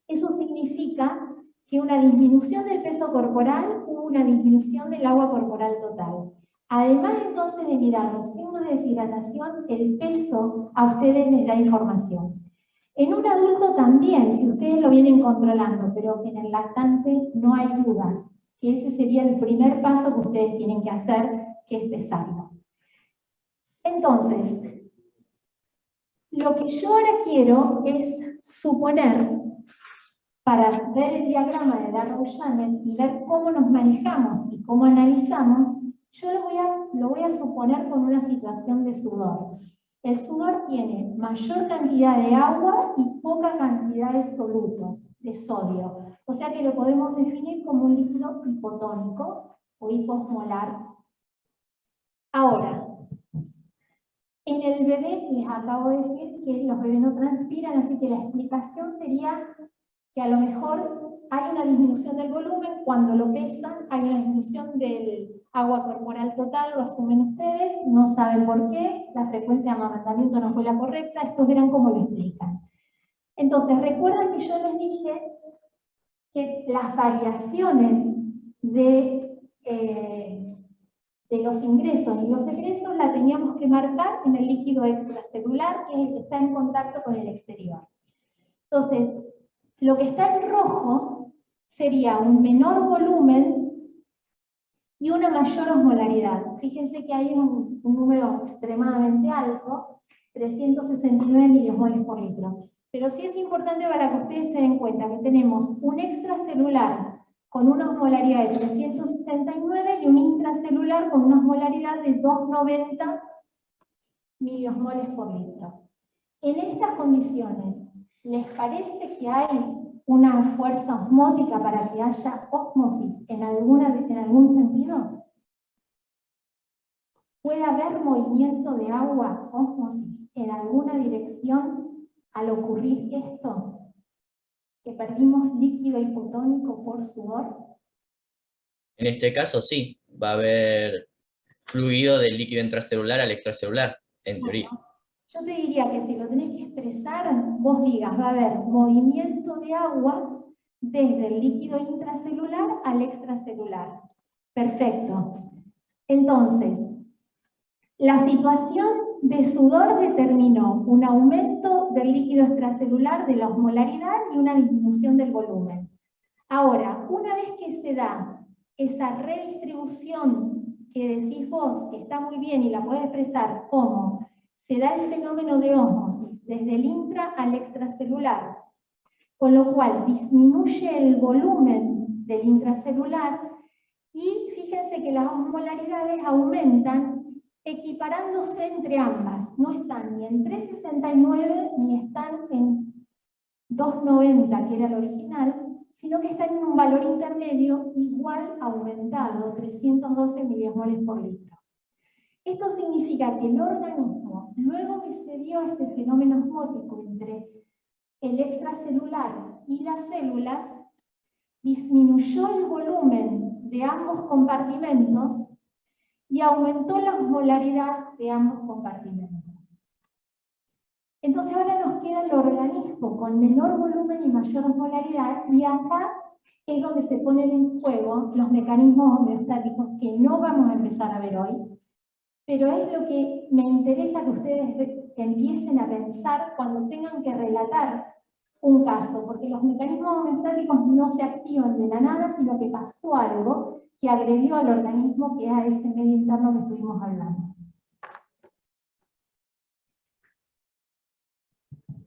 eso significa que una disminución del peso corporal hubo una disminución del agua corporal total. Además entonces de mirar los signos de deshidratación, el peso a ustedes les da información. En un adulto también, si ustedes lo vienen controlando, pero en el lactante no hay duda que ese sería el primer paso que ustedes tienen que hacer, que es pesarlo. Entonces, lo que yo ahora quiero es suponer, para ver el diagrama de Darrow-Janet y ver cómo nos manejamos y cómo analizamos, yo lo voy a suponer con una situación de sudor. El sudor tiene mayor cantidad de agua y poca cantidad de solutos, de sodio. O sea que lo podemos definir como un líquido hipotónico o hiposmolar. Ahora, en el bebé les acabo de decir que los bebés no transpiran, así que la explicación sería que a lo mejor hay una disminución del volumen, cuando lo pesan hay una disminución del agua corporal total, lo asumen ustedes, no saben por qué, la frecuencia de amamantamiento no fue la correcta, estos verán cómo lo explican. Entonces, recuerdan que yo les dije que las variaciones de los ingresos y los egresos la teníamos que marcar en el líquido extracelular, que es el que está en contacto con el exterior. Entonces, lo que está en rojo sería un menor volumen y una mayor osmolaridad. Fíjense que hay un número extremadamente alto, 369 miliosmoles por litro. Pero sí es importante para que ustedes se den cuenta que tenemos un extracelular con una osmolaridad de 369 y un intracelular con una osmolaridad de 290 miliosmoles por litro. En estas condiciones, ¿les parece que hay una fuerza osmótica para que haya ósmosis en algún sentido? ¿Puede haber movimiento de agua, ósmosis, en alguna dirección al ocurrir esto? ¿Que perdimos líquido hipotónico por sudor? En este caso sí, va a haber fluido del líquido intracelular al extracelular, en teoría. Yo te diría que si lo tenés que expresar, vos digas, va a haber movimiento de agua desde el líquido intracelular al extracelular. Perfecto. Entonces, la situación de sudor determinó un aumento del líquido extracelular de la osmolaridad y una disminución del volumen. Ahora, una vez que se da esa redistribución que decís vos, que está muy bien y la podés expresar como se da el fenómeno de ósmosis desde el intra al extracelular, con lo cual disminuye el volumen del intracelular y fíjense que las osmolaridades aumentan equiparándose entre ambas. No están ni en 369 ni están en 290, que era el original, sino que están en un valor intermedio igual aumentado, 312 miliosmoles por litro. Esto significa que el organismo, luego que se dio este fenómeno osmótico entre el extracelular y las células, disminuyó el volumen de ambos compartimentos y aumentó la osmolaridad de ambos compartimentos. Entonces ahora nos queda el organismo con menor volumen y mayor osmolaridad, y acá es donde se ponen en juego los mecanismos homeostáticos que no vamos a empezar a ver hoy, pero es lo que me interesa que ustedes empiecen a pensar cuando tengan que relatar un caso, porque los mecanismos homeostáticos no se activan de la nada, sino que pasó algo que agredió al organismo, que es a ese medio interno que estuvimos hablando.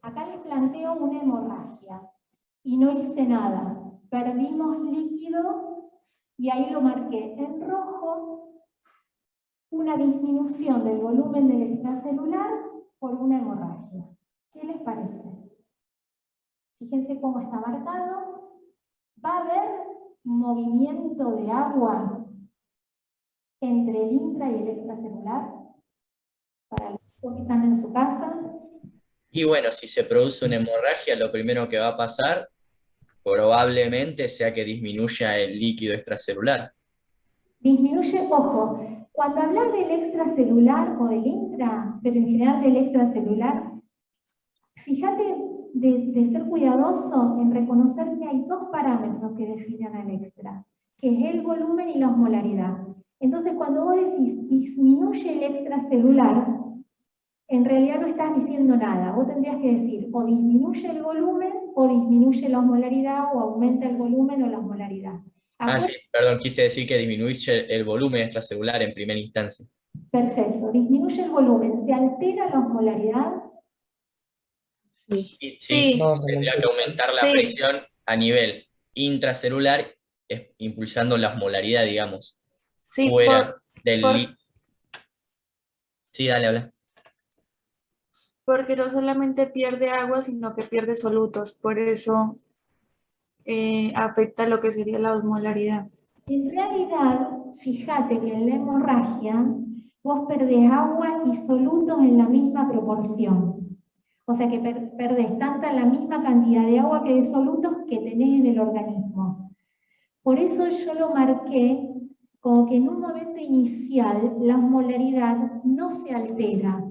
Acá les planteo una hemorragia, y no hice nada. Perdimos líquido, y ahí lo marqué en rojo, una disminución del volumen del extracelular por una hemorragia. ¿Qué les parece? Fíjense cómo está marcado. Va a haber movimiento de agua entre el intra y el extracelular para los que están en su casa. Y bueno, si se produce una hemorragia, lo primero que va a pasar probablemente sea que disminuya el líquido extracelular. Disminuye, ojo, cuando hablas del extracelular o del intra, pero en general del extracelular, fíjate de ser cuidadoso en reconocer que hay dos parámetros que definen al extra, que es el volumen y la osmolaridad. Entonces, cuando vos decís disminuye el extracelular, en realidad no estás diciendo nada. Vos tendrías que decir o disminuye el volumen, o disminuye la osmolaridad, o aumenta el volumen o la osmolaridad. Ah, sí, perdón, quise decir que disminuye el volumen extracelular en primera instancia. Perfecto, disminuye el volumen, ¿se altera la osmolaridad? Sí, Sí. tendría que aumentar la presión a nivel intracelular, impulsando la osmolaridad, digamos, Sí, fuera del... Sí, dale, habla. porque no solamente pierde agua, sino que pierde solutos. Por eso afecta lo que sería la osmolaridad. En realidad, fíjate que en la hemorragia vos perdés agua y solutos en la misma proporción. O sea que perdés tanta la misma cantidad de agua que de solutos que tenés en el organismo. Por eso yo lo marqué como que en un momento inicial la osmolaridad no se altera,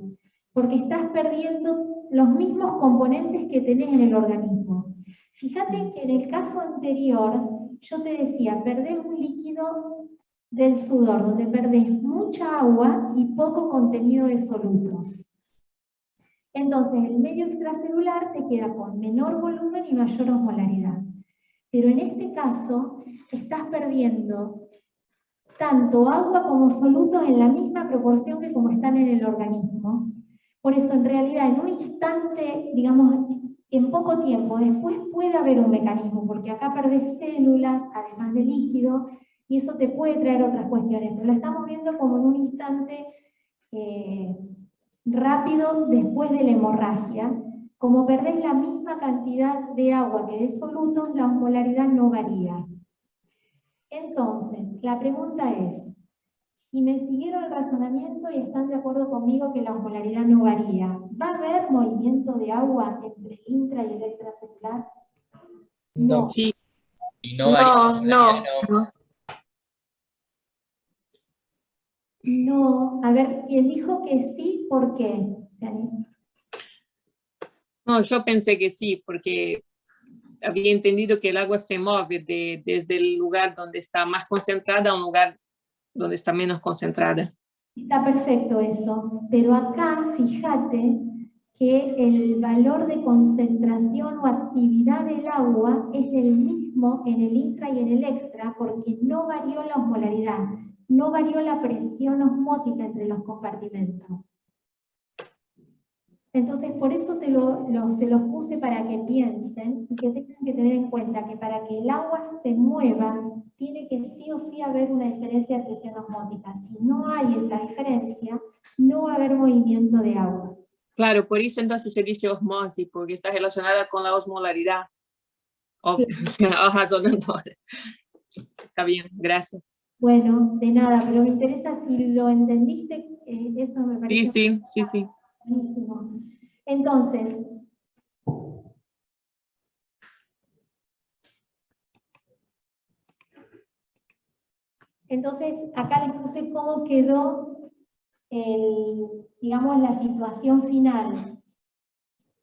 porque estás perdiendo los mismos componentes que tenés en el organismo. Fíjate que en el caso anterior, yo te decía, perdés un líquido del sudor, donde perdés mucha agua y poco contenido de solutos. Entonces, el medio extracelular te queda con menor volumen y mayor osmolaridad. Pero en este caso, estás perdiendo tanto agua como solutos en la misma proporción que como están en el organismo. Por eso, en realidad, en un instante, digamos, en poco tiempo, después puede haber un mecanismo, porque acá perdés células, además de líquido, y eso te puede traer otras cuestiones, pero lo estamos viendo como en un instante rápido después de la hemorragia. Como perdés la misma cantidad de agua que de solutos, la osmolaridad no varía. Entonces, la pregunta es, si me siguieron el razonamiento y están de acuerdo conmigo que la osmolaridad no varía, ¿va a haber movimiento de agua entre el intra y el extracelular? No. Sí. Y no varía la osmolaridad, no. No. A ver, ¿quién dijo que sí? ¿Por qué? Dani. No, yo pensé que sí, porque había entendido que el agua se mueve desde el lugar donde está más concentrada a un lugar donde está menos concentrada. Está perfecto eso, pero acá fíjate que el valor de concentración o actividad del agua es el mismo en el intra y en el extra porque no varió la osmolaridad, no varió la presión osmótica entre los compartimentos. Entonces, por eso se los puse para que piensen y que tengan que tener en cuenta que para que el agua se mueva, tiene que sí o sí haber una diferencia de presión osmótica. Si no hay esa diferencia, no va a haber movimiento de agua. Claro, por eso entonces se dice osmosis, porque está relacionada con la osmolaridad. Está bien, gracias. Bueno, de nada, pero me interesa si lo entendiste, eso me parece... Sí. Buenísimo. Entonces, acá les puse cómo quedó, digamos, la situación final.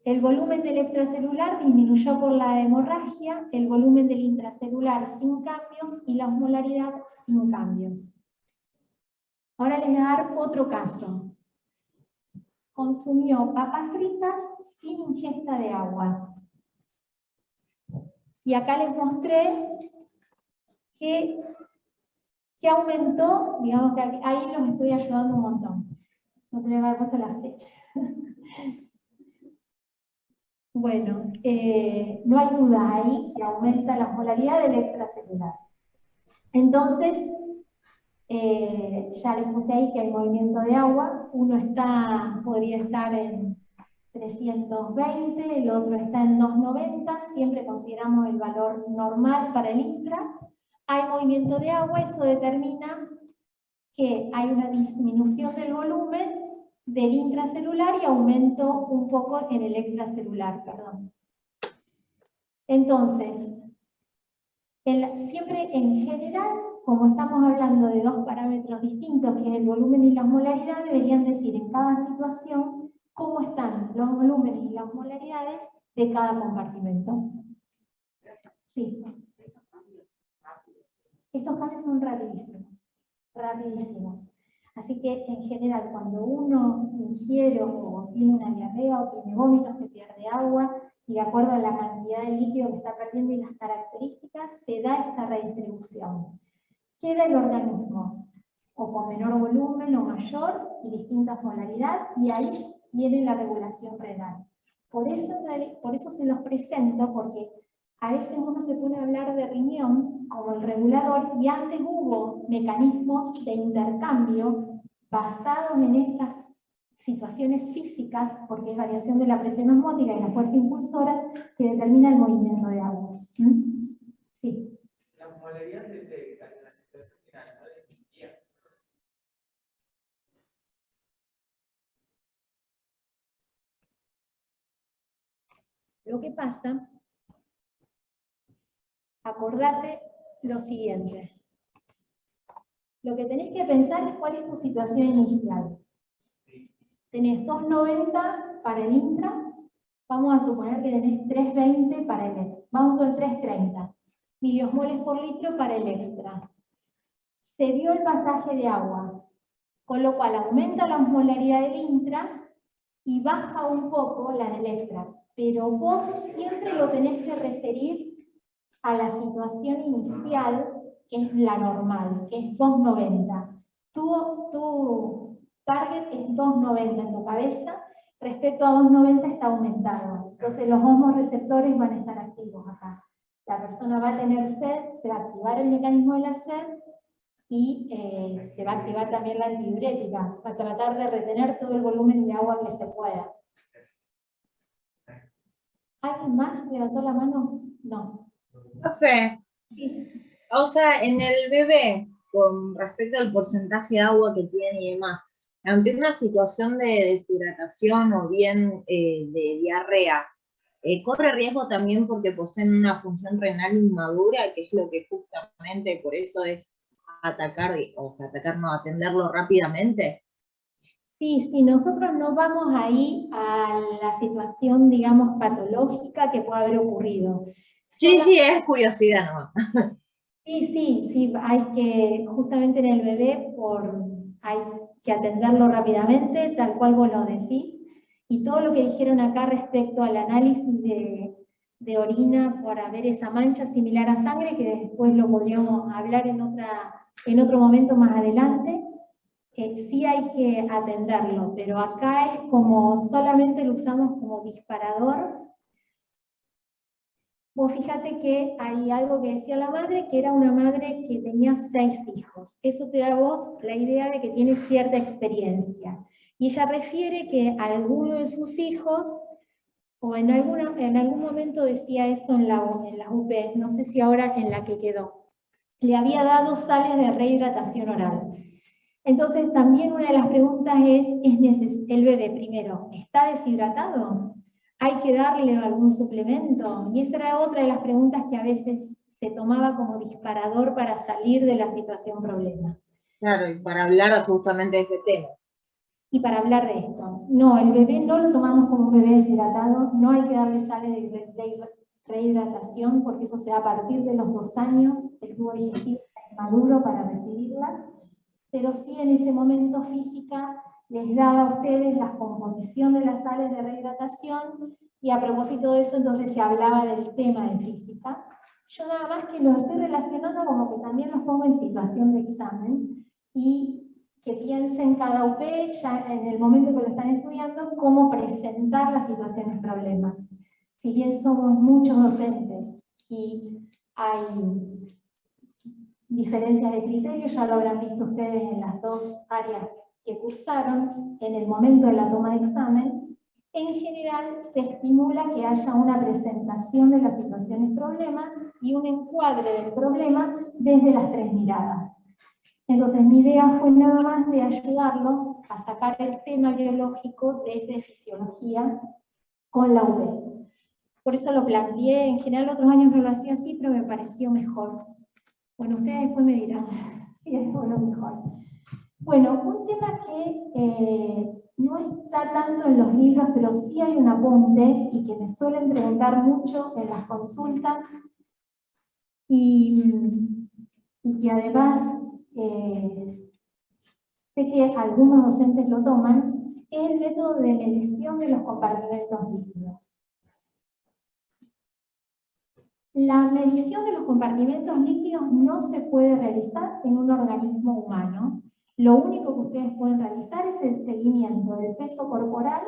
El volumen del extracelular disminuyó por la hemorragia, el volumen del intracelular sin cambios y la osmolaridad sin cambios. Ahora les voy a dar otro caso. Consumió papas fritas sin ingesta de agua. Y acá les mostré que aumentó, digamos que ahí los estoy ayudando un montón. No tengo que haber puesto la fecha. Bueno, no hay duda ahí que aumenta la osmolaridad del extracelular. Entonces, ya les puse ahí que hay movimiento de agua. Uno podría estar en 320, el otro está en 290, siempre consideramos el valor normal para el intra. Hay movimiento de agua, eso determina que hay una disminución del volumen del intracelular y aumento un poco en el extracelular, perdón. Entonces, siempre en general, como estamos hablando de dos parámetros distintos, que es el volumen y la osmolaridad, deberían decir en cada situación cómo están los volúmenes y las osmolaridades de cada compartimento. Sí. Estos cambios son rapidísimos. Así que en general cuando uno ingiere o tiene una diarrea o tiene vómitos que pierde agua, y de acuerdo a la cantidad de líquido que está perdiendo y las características, se da esta redistribución. Queda el organismo o con menor volumen o mayor y distinta osmolaridad, y ahí viene la regulación renal. Por eso se los presento, porque a veces uno se pone a hablar de riñón como el regulador, y antes hubo mecanismos de intercambio basados en estas situaciones físicas, porque es variación de la presión osmótica y la fuerza impulsora, que determina el movimiento de agua. Sí. La osmolaridad de la situación final, ¿no? Lo que pasa, acordate lo siguiente. Lo que tenés que pensar es cuál es tu situación inicial. Tenés 290 para el intra, vamos a suponer que tenés 320 para el extra. Vamos a 330 miliosmoles por litro para el extra. Se dio el pasaje de agua, con lo cual aumenta la osmolaridad del intra y baja un poco la del extra. Pero vos siempre lo tenés que referir a la situación inicial, que es la normal, que es 290. Tu target es 290 en tu cabeza, respecto a 290 está aumentado. Entonces los osmoreceptores van a estar activos acá. La persona va a tener sed, se va a activar el mecanismo de la sed y se va a activar también la antidiurética, para tratar de retener todo el volumen de agua que se pueda. ¿Alguien más levantó la mano? No. Profe, o sea, en el bebé, con respecto al porcentaje de agua que tiene y demás, ante una situación de deshidratación o bien de diarrea, ¿corre riesgo también porque poseen una función renal inmadura, que es lo que justamente por eso es atacar, o sea, atacar no, atenderlo rápidamente? Sí, nosotros no vamos ahí a la situación, digamos, patológica que puede haber ocurrido. Sí, es curiosidad nomás. Sí, hay que, justamente en el bebé, hay que atenderlo rápidamente, tal cual vos lo decís, y todo lo que dijeron acá respecto al análisis de orina para ver esa mancha similar a sangre, que después lo podríamos hablar en otro momento más adelante, sí hay que atenderlo, pero acá es como solamente lo usamos como disparador. Vos fíjate que hay algo que decía la madre, que era una madre que tenía 6 hijos. Eso te da a vos la idea de que tiene cierta experiencia. Y ella refiere que alguno de sus hijos, o en algún momento decía eso en la UP, no sé si ahora en la que quedó, le había dado sales de rehidratación oral. Entonces también una de las preguntas es ¿el bebé primero está deshidratado? ¿Hay que darle algún suplemento? Y esa era otra de las preguntas que a veces se tomaba como disparador para salir de la situación problema. Claro, y para hablar justamente de este tema. Y para hablar de esto. No, el bebé no lo tomamos como un bebé deshidratado, no hay que darle sales de rehidratación porque eso se da a partir de los 2 años, el tubo digestivo es maduro para recibirlas, pero sí en ese momento física les da a ustedes la composición de las sales de rehidratación, y a propósito de eso entonces se hablaba del tema de física. Yo nada más que lo estoy relacionando como que también los pongo en situación de examen, y que piensen cada UP, ya en el momento que lo están estudiando, cómo presentar las situaciones problemas. Si bien somos muchos docentes y hay diferencias de criterios, ya lo habrán visto ustedes en las 2 áreas que cursaron, en el momento de la toma de examen, en general se estimula que haya una presentación de las situaciones problemas y un encuadre del problema desde las 3 miradas. Entonces mi idea fue nada más de ayudarlos a sacar el tema biológico desde fisiología con la UB. Por eso lo planteé, en general otros años no lo hacía así, pero me pareció mejor. Bueno, ustedes después me dirán si es lo mejor. Bueno, un tema que no está tanto en los libros, pero sí hay un apunte y que me suelen preguntar mucho en las consultas y que además sé que algunos docentes lo toman, es el método de medición de los compartimentos líquidos. La medición de los compartimentos líquidos no se puede realizar en un organismo humano. Lo único que ustedes pueden realizar es el seguimiento del peso corporal,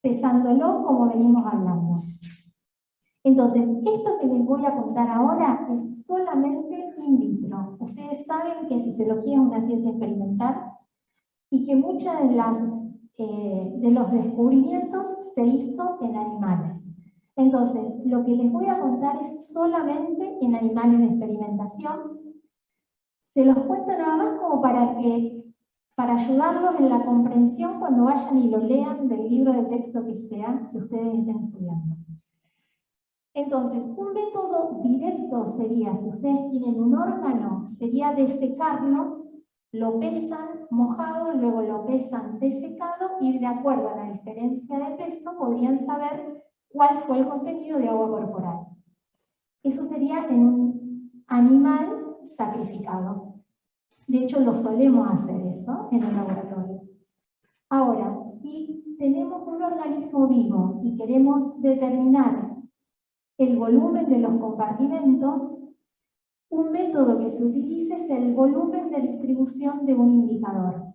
pesándolo como venimos hablando. Entonces, esto que les voy a contar ahora es solamente in vitro. Ustedes saben que fisiología es una ciencia experimental y que muchos de los descubrimientos se hizo en animales. Entonces, lo que les voy a contar es solamente en animales de experimentación. Se los cuento nada más como para ayudarlos en la comprensión cuando vayan y lo lean del libro de texto que sea que ustedes estén estudiando. Entonces, un método directo sería, si ustedes tienen un órgano, sería desecarlo, lo pesan mojado, luego lo pesan desecado y de acuerdo a la diferencia de peso podrían saber cuál fue el contenido de agua corporal. Eso sería en un animal sacrificado. De hecho, lo solemos hacer eso en el laboratorio. Ahora, si tenemos un organismo vivo y queremos determinar el volumen de los compartimentos, un método que se utiliza es el volumen de distribución de un indicador.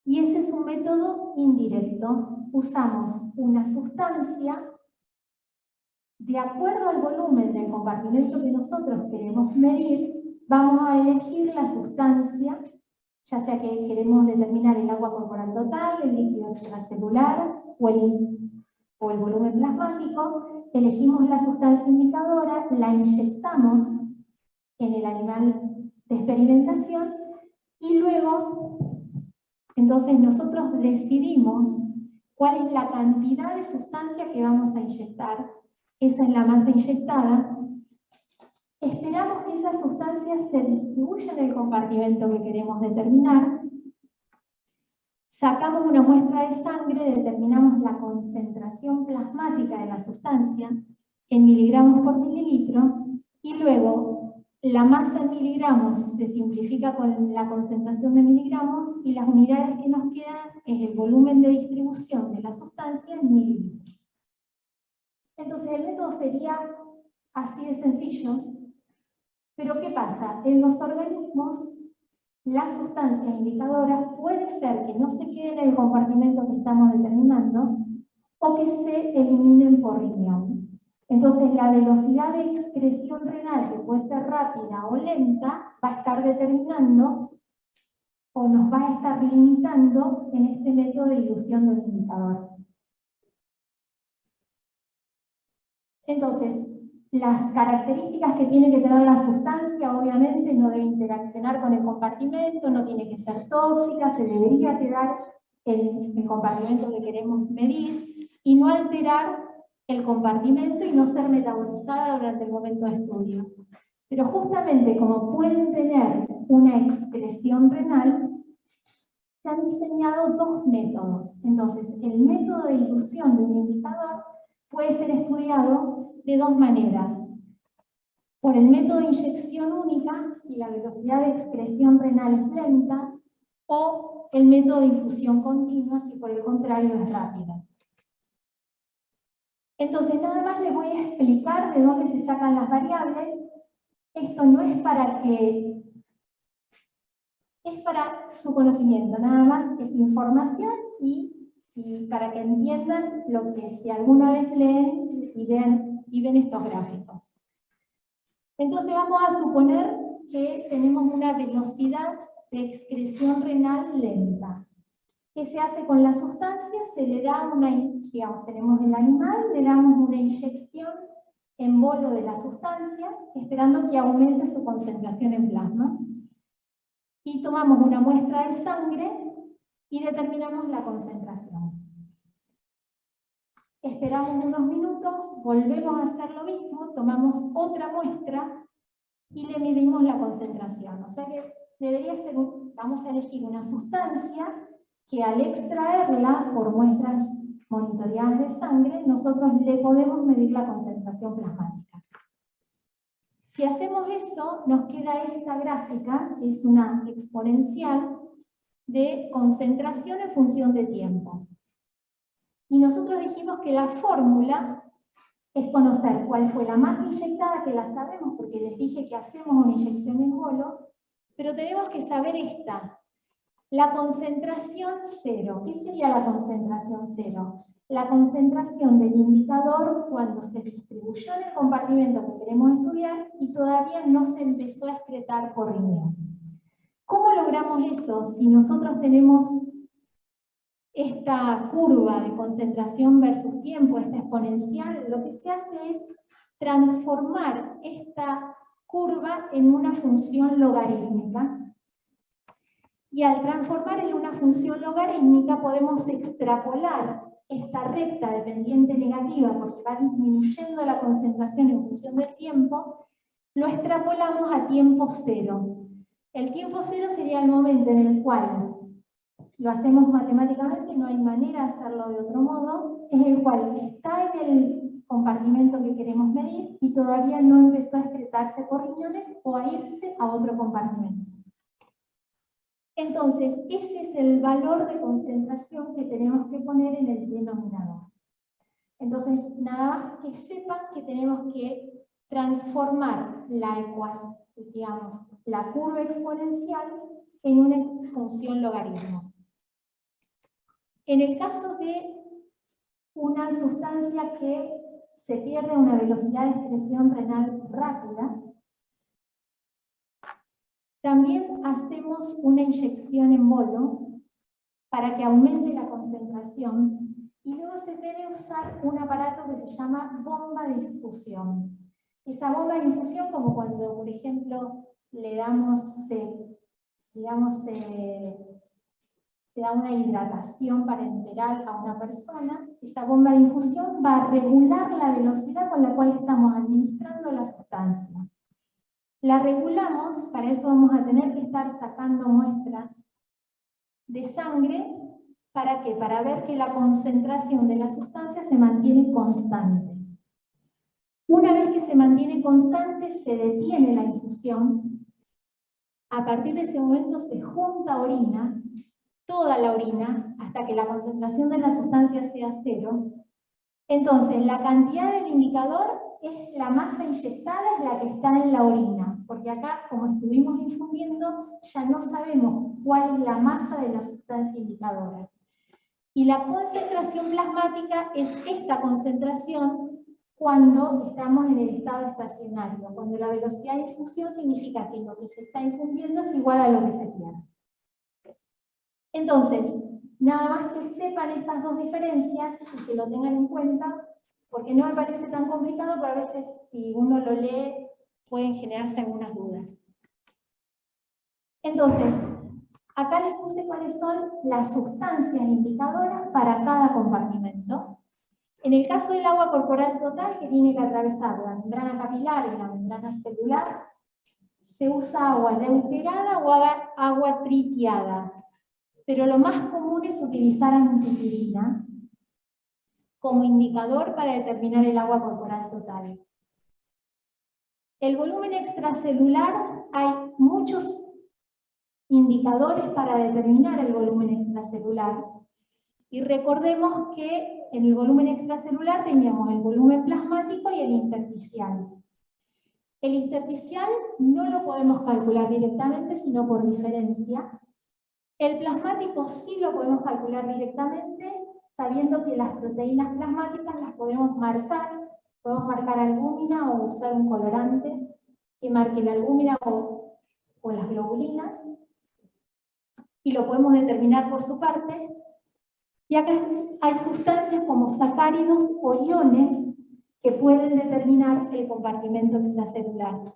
Y ese es un método indirecto. Usamos una sustancia de acuerdo al volumen del compartimento que nosotros queremos medir. Vamos a elegir la sustancia, ya sea que queremos determinar el agua corporal total, el líquido extracelular o el volumen plasmático. Elegimos la sustancia indicadora, la inyectamos en el animal de experimentación y luego, entonces nosotros decidimos cuál es la cantidad de sustancia que vamos a inyectar. Esa es la masa inyectada. Esperamos que esa sustancia se distribuya en el compartimento que queremos determinar. Sacamos una muestra de sangre, determinamos la concentración plasmática de la sustancia en miligramos por mililitro y luego la masa en miligramos se simplifica con la concentración de miligramos y las unidades que nos quedan es el volumen de distribución de la sustancia en mililitros. Entonces el método sería así de sencillo, pero ¿qué pasa? En los organismos, las sustancias indicadoras puede ser que no se queden en el compartimento que estamos determinando o que se eliminen por riñón. Entonces la velocidad de excreción renal, que puede ser rápida o lenta, va a estar determinando o nos va a estar limitando en este método de dilución del indicador. Entonces, las características que tiene que tener la sustancia, obviamente, no debe interaccionar con el compartimento, no tiene que ser tóxica, se debería quedar en el compartimento que queremos medir y no alterar el compartimento y no ser metabolizada durante el momento de estudio. Pero justamente como pueden tener una excreción renal, se han diseñado dos métodos. Entonces, el método de dilución de un indicador puede ser estudiado de dos maneras. Por el método de inyección única, si la velocidad de excreción renal es lenta, o el método de infusión continua, si por el contrario es rápida. Entonces, nada más les voy a explicar de dónde se sacan las variables. Esto no es para que... es para su conocimiento, nada más es información y para que entiendan lo que si alguna vez leen y ven estos gráficos. Entonces vamos a suponer que tenemos una velocidad de excreción renal lenta. ¿Qué se hace con la sustancia? Se le da una, digamos, tenemos el animal, le damos una inyección en bolo de la sustancia, esperando que aumente su concentración en plasma. Y tomamos una muestra de sangre y determinamos la concentración. Esperamos unos minutos, volvemos a hacer lo mismo, tomamos otra muestra y le medimos la concentración. O sea que debería ser, vamos a elegir una sustancia que al extraerla por muestras monitoreadas de sangre, nosotros le podemos medir la concentración plasmática. Si hacemos eso, nos queda esta gráfica, que es una exponencial de concentración en función de tiempo. Y nosotros dijimos que la fórmula es conocer cuál fue la masa inyectada, que la sabemos porque les dije que hacemos una inyección en bolo, pero tenemos que saber esta, la concentración cero. ¿Qué sería la concentración cero? La concentración del indicador cuando se distribuyó en el compartimento que queremos estudiar y todavía no se empezó a excretar por riñón. ¿Cómo logramos eso? Si nosotros tenemos esta curva de concentración versus tiempo, esta exponencial, lo que se hace es transformar esta curva en una función logarítmica. Y al transformar en una función logarítmica podemos extrapolar esta recta de pendiente negativa, porque va disminuyendo la concentración en función del tiempo, lo extrapolamos a tiempo cero. El tiempo cero sería el momento en el cual lo hacemos matemáticamente, no hay manera de hacerlo de otro modo, es el cual está en el compartimento que queremos medir y todavía no empezó a excretarse por riñones o a irse a otro compartimento. Entonces, ese es el valor de concentración que tenemos que poner en el denominador. Entonces, nada más que sepan que tenemos que transformar la curva exponencial en una función logaritmo. En el caso de una sustancia que se pierde a una velocidad de excreción renal rápida, también hacemos una inyección en bolo para que aumente la concentración y luego se debe usar un aparato que se llama bomba de infusión. Esa bomba de infusión, como cuando, por ejemplo, le damos, se da una hidratación parenteral a una persona, esa bomba de infusión va a regular la velocidad con la cual estamos administrando la sustancia. La regulamos, para eso vamos a tener que estar sacando muestras de sangre. ¿Para qué? Para ver que la concentración de la sustancia se mantiene constante. Una vez que se mantiene constante, se detiene la infusión. A partir de ese momento se junta orina, toda la orina, hasta que la concentración de la sustancia sea 0. Entonces, la cantidad del indicador es la masa inyectada, es la que está en la orina, porque acá, como estuvimos infundiendo, ya no sabemos cuál es la masa de la sustancia indicadora. Y la concentración plasmática es esta concentración cuando estamos en el estado estacionario. Cuando la velocidad de infusión significa que lo que se está infundiendo es igual a lo que se pierde. Entonces, nada más que sepan estas dos diferencias y que lo tengan en cuenta, porque no me parece tan complicado, pero a veces si uno lo lee pueden generarse algunas dudas. Entonces, acá les puse cuáles son las sustancias indicadoras para cada compartimento. En el caso del agua corporal total, que tiene que atravesar la membrana capilar y la membrana celular, se usa agua deuterada o agua tritiada. Pero lo más común es utilizar antipirina como indicador para determinar el agua corporal total. El volumen extracelular, hay muchos indicadores para determinar el volumen extracelular. Y recordemos que en el volumen extracelular teníamos el volumen plasmático y el intersticial. El intersticial no lo podemos calcular directamente, sino por diferencia. El plasmático sí lo podemos calcular directamente, sabiendo que las proteínas plasmáticas las podemos marcar albúmina o usar un colorante que marque la albúmina o las globulinas, y lo podemos determinar por su parte. Y acá hay sustancias como sacáridos o iones que pueden determinar el compartimento extracelular.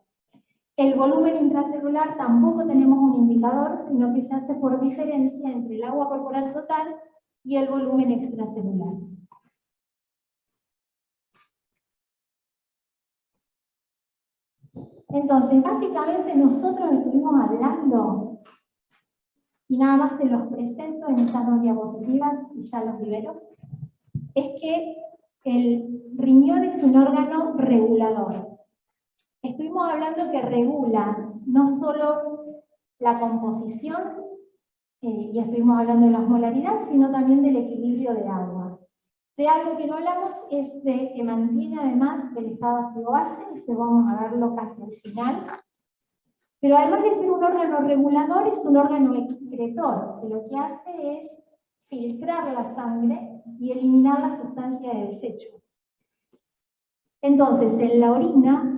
El volumen intracelular tampoco tenemos un indicador, sino que se hace por diferencia entre el agua corporal total y el volumen extracelular. Entonces, básicamente nosotros estuvimos hablando, y nada más se los presento en estas dos diapositivas y ya los libero, es que el riñón es un órgano regulador. Estuvimos hablando que regula no solo la composición, y estuvimos hablando de la osmolaridad, sino también del equilibrio de agua. De algo que no hablamos es de que mantiene además el estado ácido-base, eso vamos a verlo casi al final. Pero además de ser un órgano regulador, es un órgano excretor, que lo que hace es filtrar la sangre y eliminar la sustancia de desecho. Entonces, en la orina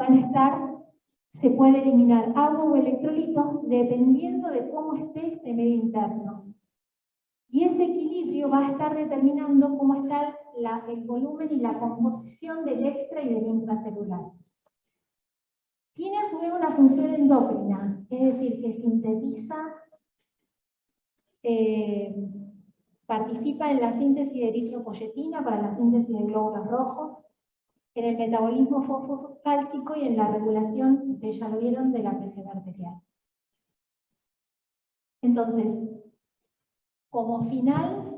se puede eliminar agua o electrolitos dependiendo de cómo esté este medio interno. Y ese equilibrio va a estar determinando cómo está el volumen y la composición del extra y del intracelular. Tiene a su vez una función endocrina, es decir, que sintetiza, participa en la síntesis de eritropoyetina para la síntesis de glóbulos rojos, en el metabolismo fosfocálcico y en la regulación, ustedes ya lo vieron, de la presión arterial. Entonces, como final,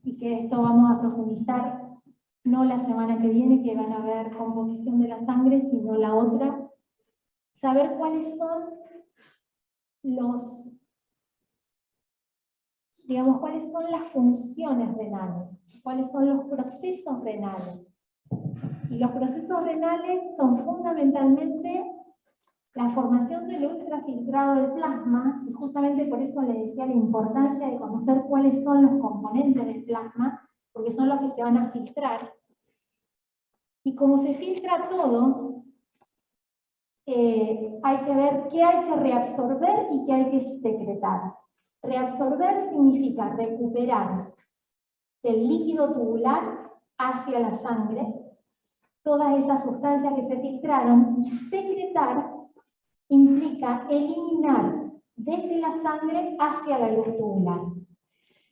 y que esto vamos a profundizar no la semana que viene, que van a ver composición de la sangre, sino la otra, saber cuáles son cuáles son las funciones renales, cuáles son los procesos renales. Y los procesos renales son fundamentalmente la formación del ultrafiltrado del plasma, y justamente por eso le decía la importancia de conocer cuáles son los componentes del plasma, porque son los que se van a filtrar. Y como se filtra todo, hay que ver qué hay que reabsorber y qué hay que secretar. Reabsorber significa recuperar del líquido tubular hacia la sangre todas esas sustancias que se filtraron, y secretar implica eliminar desde la sangre hacia la luz tubular.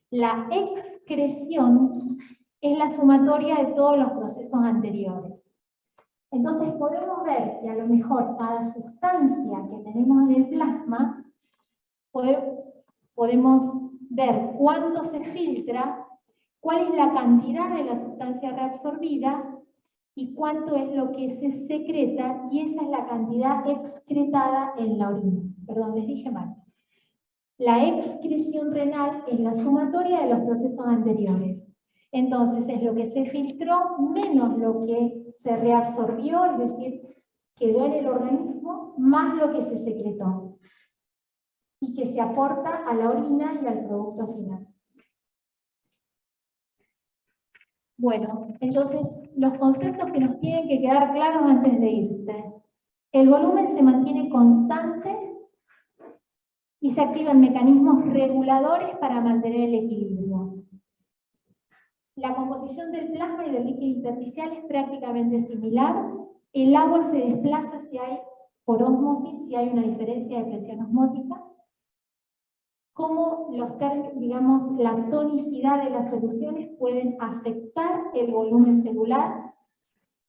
La excreción es la sumatoria de todos los procesos anteriores. Entonces podemos ver que a lo mejor cada sustancia que tenemos en el plasma, podemos ver cuánto se filtra, cuál es la cantidad de la sustancia reabsorbida y cuánto es lo que se secreta, y esa es la cantidad excretada en la orina. Perdón, les dije mal. La excreción renal es la sumatoria de los procesos anteriores. Entonces es lo que se filtró menos lo que se reabsorbió, es decir, quedó en el organismo, más lo que se secretó y que se aporta a la orina y al producto final. Bueno, entonces los conceptos que nos tienen que quedar claros antes de irse. El volumen se mantiene constante y se activan mecanismos reguladores para mantener el equilibrio. La composición del plasma y del líquido intersticial es prácticamente similar. El agua se desplaza si hay, por ósmosis, si hay una diferencia de presión osmótica. Cómo digamos, la tonicidad de las soluciones pueden afectar el volumen celular,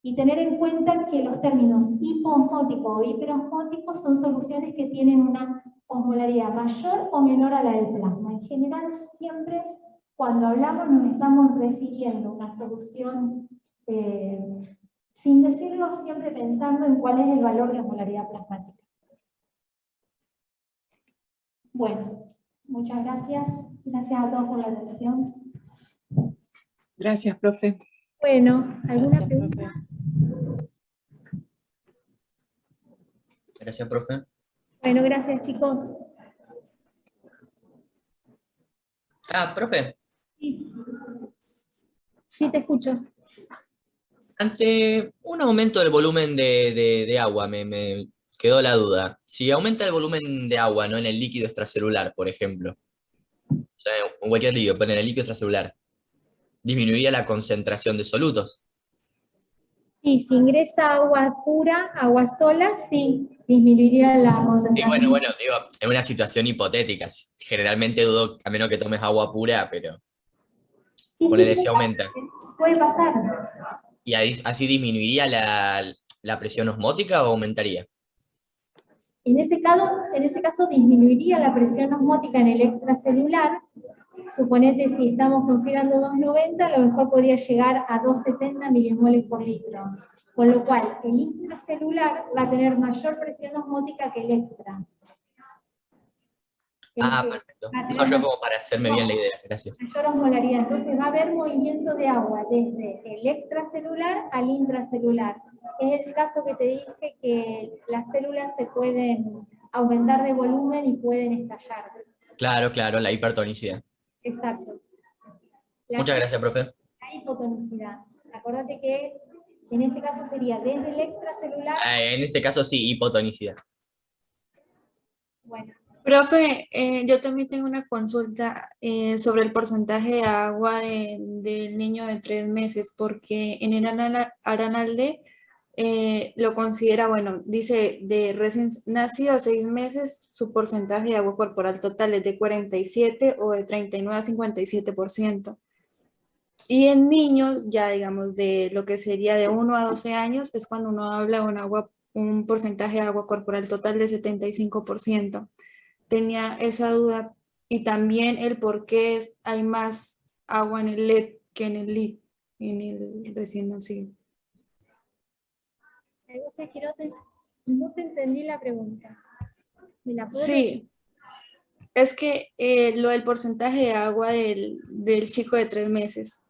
y tener en cuenta que los términos hipoosmótico o hiperosmótico son soluciones que tienen una osmolaridad mayor o menor a la del plasma. En general, siempre cuando hablamos nos estamos refiriendo a una solución, sin decirlo, siempre pensando en cuál es el valor de osmolaridad plasmática. Bueno, muchas gracias. Gracias a todos por la atención. Gracias, profe. Bueno, ¿alguna pregunta? Gracias, profe. Bueno, gracias, chicos. Ah, profe, Sí, te escucho. ante un aumento del volumen de agua, me quedó la duda. Si aumenta el volumen de agua, ¿no? En el líquido extracelular, por ejemplo. O sea, en cualquier líquido, pero en el líquido extracelular, disminuiría la concentración de solutos. Sí, si ingresa agua pura, agua sola, sí, disminuiría la Y concentración. bueno, digo, en una situación hipotética, generalmente dudo, a menos que tomes agua pura, pero Sí, ponele sí, si aumenta. puede pasar. ¿Y así disminuiría la presión osmótica o aumentaría? En ese caso disminuiría la presión osmótica en el extracelular. Suponete, si estamos considerando 290, a lo mejor podría llegar a 270 milimoles por litro. Con lo cual, el intracelular va a tener mayor presión osmótica que el extra. Ah, perfecto. No, yo como para hacerme bien la idea, gracias. Mayor osmolaridad. Entonces va a haber movimiento de agua desde el extracelular al intracelular. Es el caso que te dije que las células se pueden aumentar de volumen y pueden estallar. Claro, claro, la hipertonicidad. Exacto. Muchas gracias, profe. La hipotonicidad. Acordate que en este caso sería desde el extracelular. En ese caso sí, hipotonicidad. Bueno. Profe, yo también tengo una consulta sobre el porcentaje de agua del niño de 3 meses, porque en el Aranalde lo considera, bueno, dice de recién nacido a 6 meses, su porcentaje de agua corporal total es de 47 o de 39 a 57%. Y en niños, ya digamos, de lo que sería de 1 a 12 años, es cuando uno habla de un porcentaje de agua corporal total de 75%. Tenía esa duda, y también el por qué hay más agua en el LED que en el LID, en el recién nacido. O sea, que no te entendí la pregunta. ¿Me la puedes Sí, es que lo del porcentaje de agua del chico de 3 meses.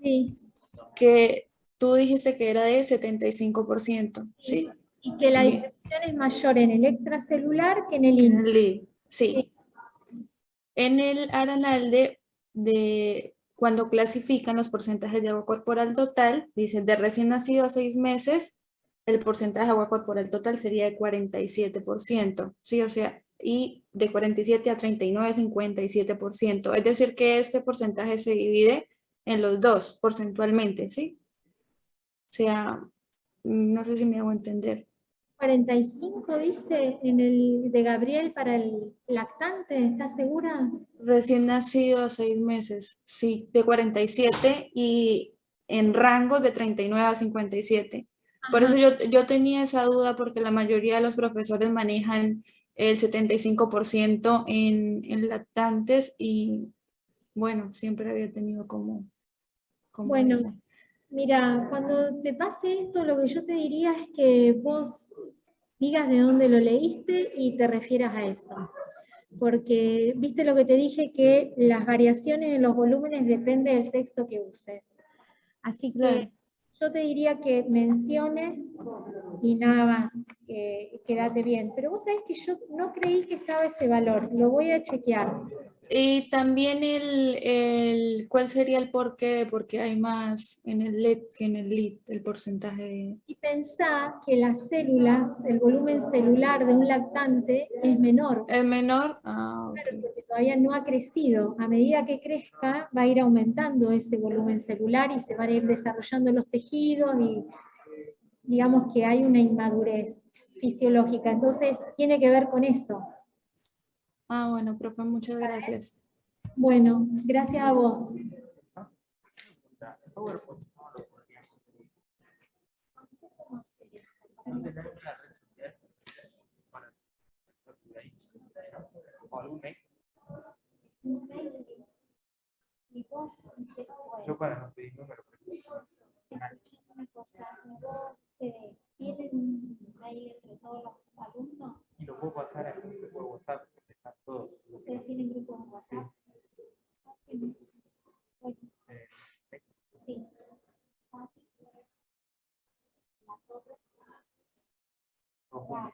Sí. Que tú dijiste que era de 75%, ¿sí? Y que la Bien. dispersión es mayor en el extracelular que en el En intra. el LID, sí. En el Aranalde, cuando clasifican los porcentajes de agua corporal total, dicen de recién nacido a 6 meses, el porcentaje de agua corporal total sería de 47%, ¿sí? O sea, y de 47 a 39, 57%. Es decir, que este porcentaje se divide en los dos, porcentualmente, ¿sí? O sea, no sé si me hago entender. 45 dice en el de Gabriel para el lactante, ¿estás segura? Recién nacido a 6 meses, sí, de 47 y en rangos de 39 a 57. Por Ajá. eso yo tenía esa duda porque la mayoría de los profesores manejan el 75% en lactantes y bueno, siempre había tenido como Bueno, esa. mira, cuando te pase esto, lo que yo te diría es que vos digas de dónde lo leíste y te refieras a eso. Porque viste lo que te dije, que las variaciones en los volúmenes depende del texto que uses. Así que Claro. yo te diría que menciones y nada más, quédate bien. Pero vos sabés que yo no creí que estaba ese valor, lo voy a chequear. Y también ¿cuál sería el porqué? Porque hay más en el LED que en el LID, el porcentaje de... Y pensá que las células, el volumen celular de un lactante es menor. ¿Es menor? Ah, ok. Claro, porque todavía no ha crecido. A medida que crezca, va a ir aumentando ese volumen celular y se van a ir desarrollando los tejidos y digamos que hay una inmadurez fisiológica. Entonces, tiene que ver con eso. Ah, bueno, profe, muchas gracias. Bueno, gracias a vos. ¿Dónde tenemos una red social para o algún mail? Yo para no pedir número. ¿Tienen ahí entre todos los alumnos? Y lo puedo pasar a un grupo de WhatsApp, porque están todos. ¿Ustedes tienen grupos de WhatsApp? Sí. Sí. Ojo.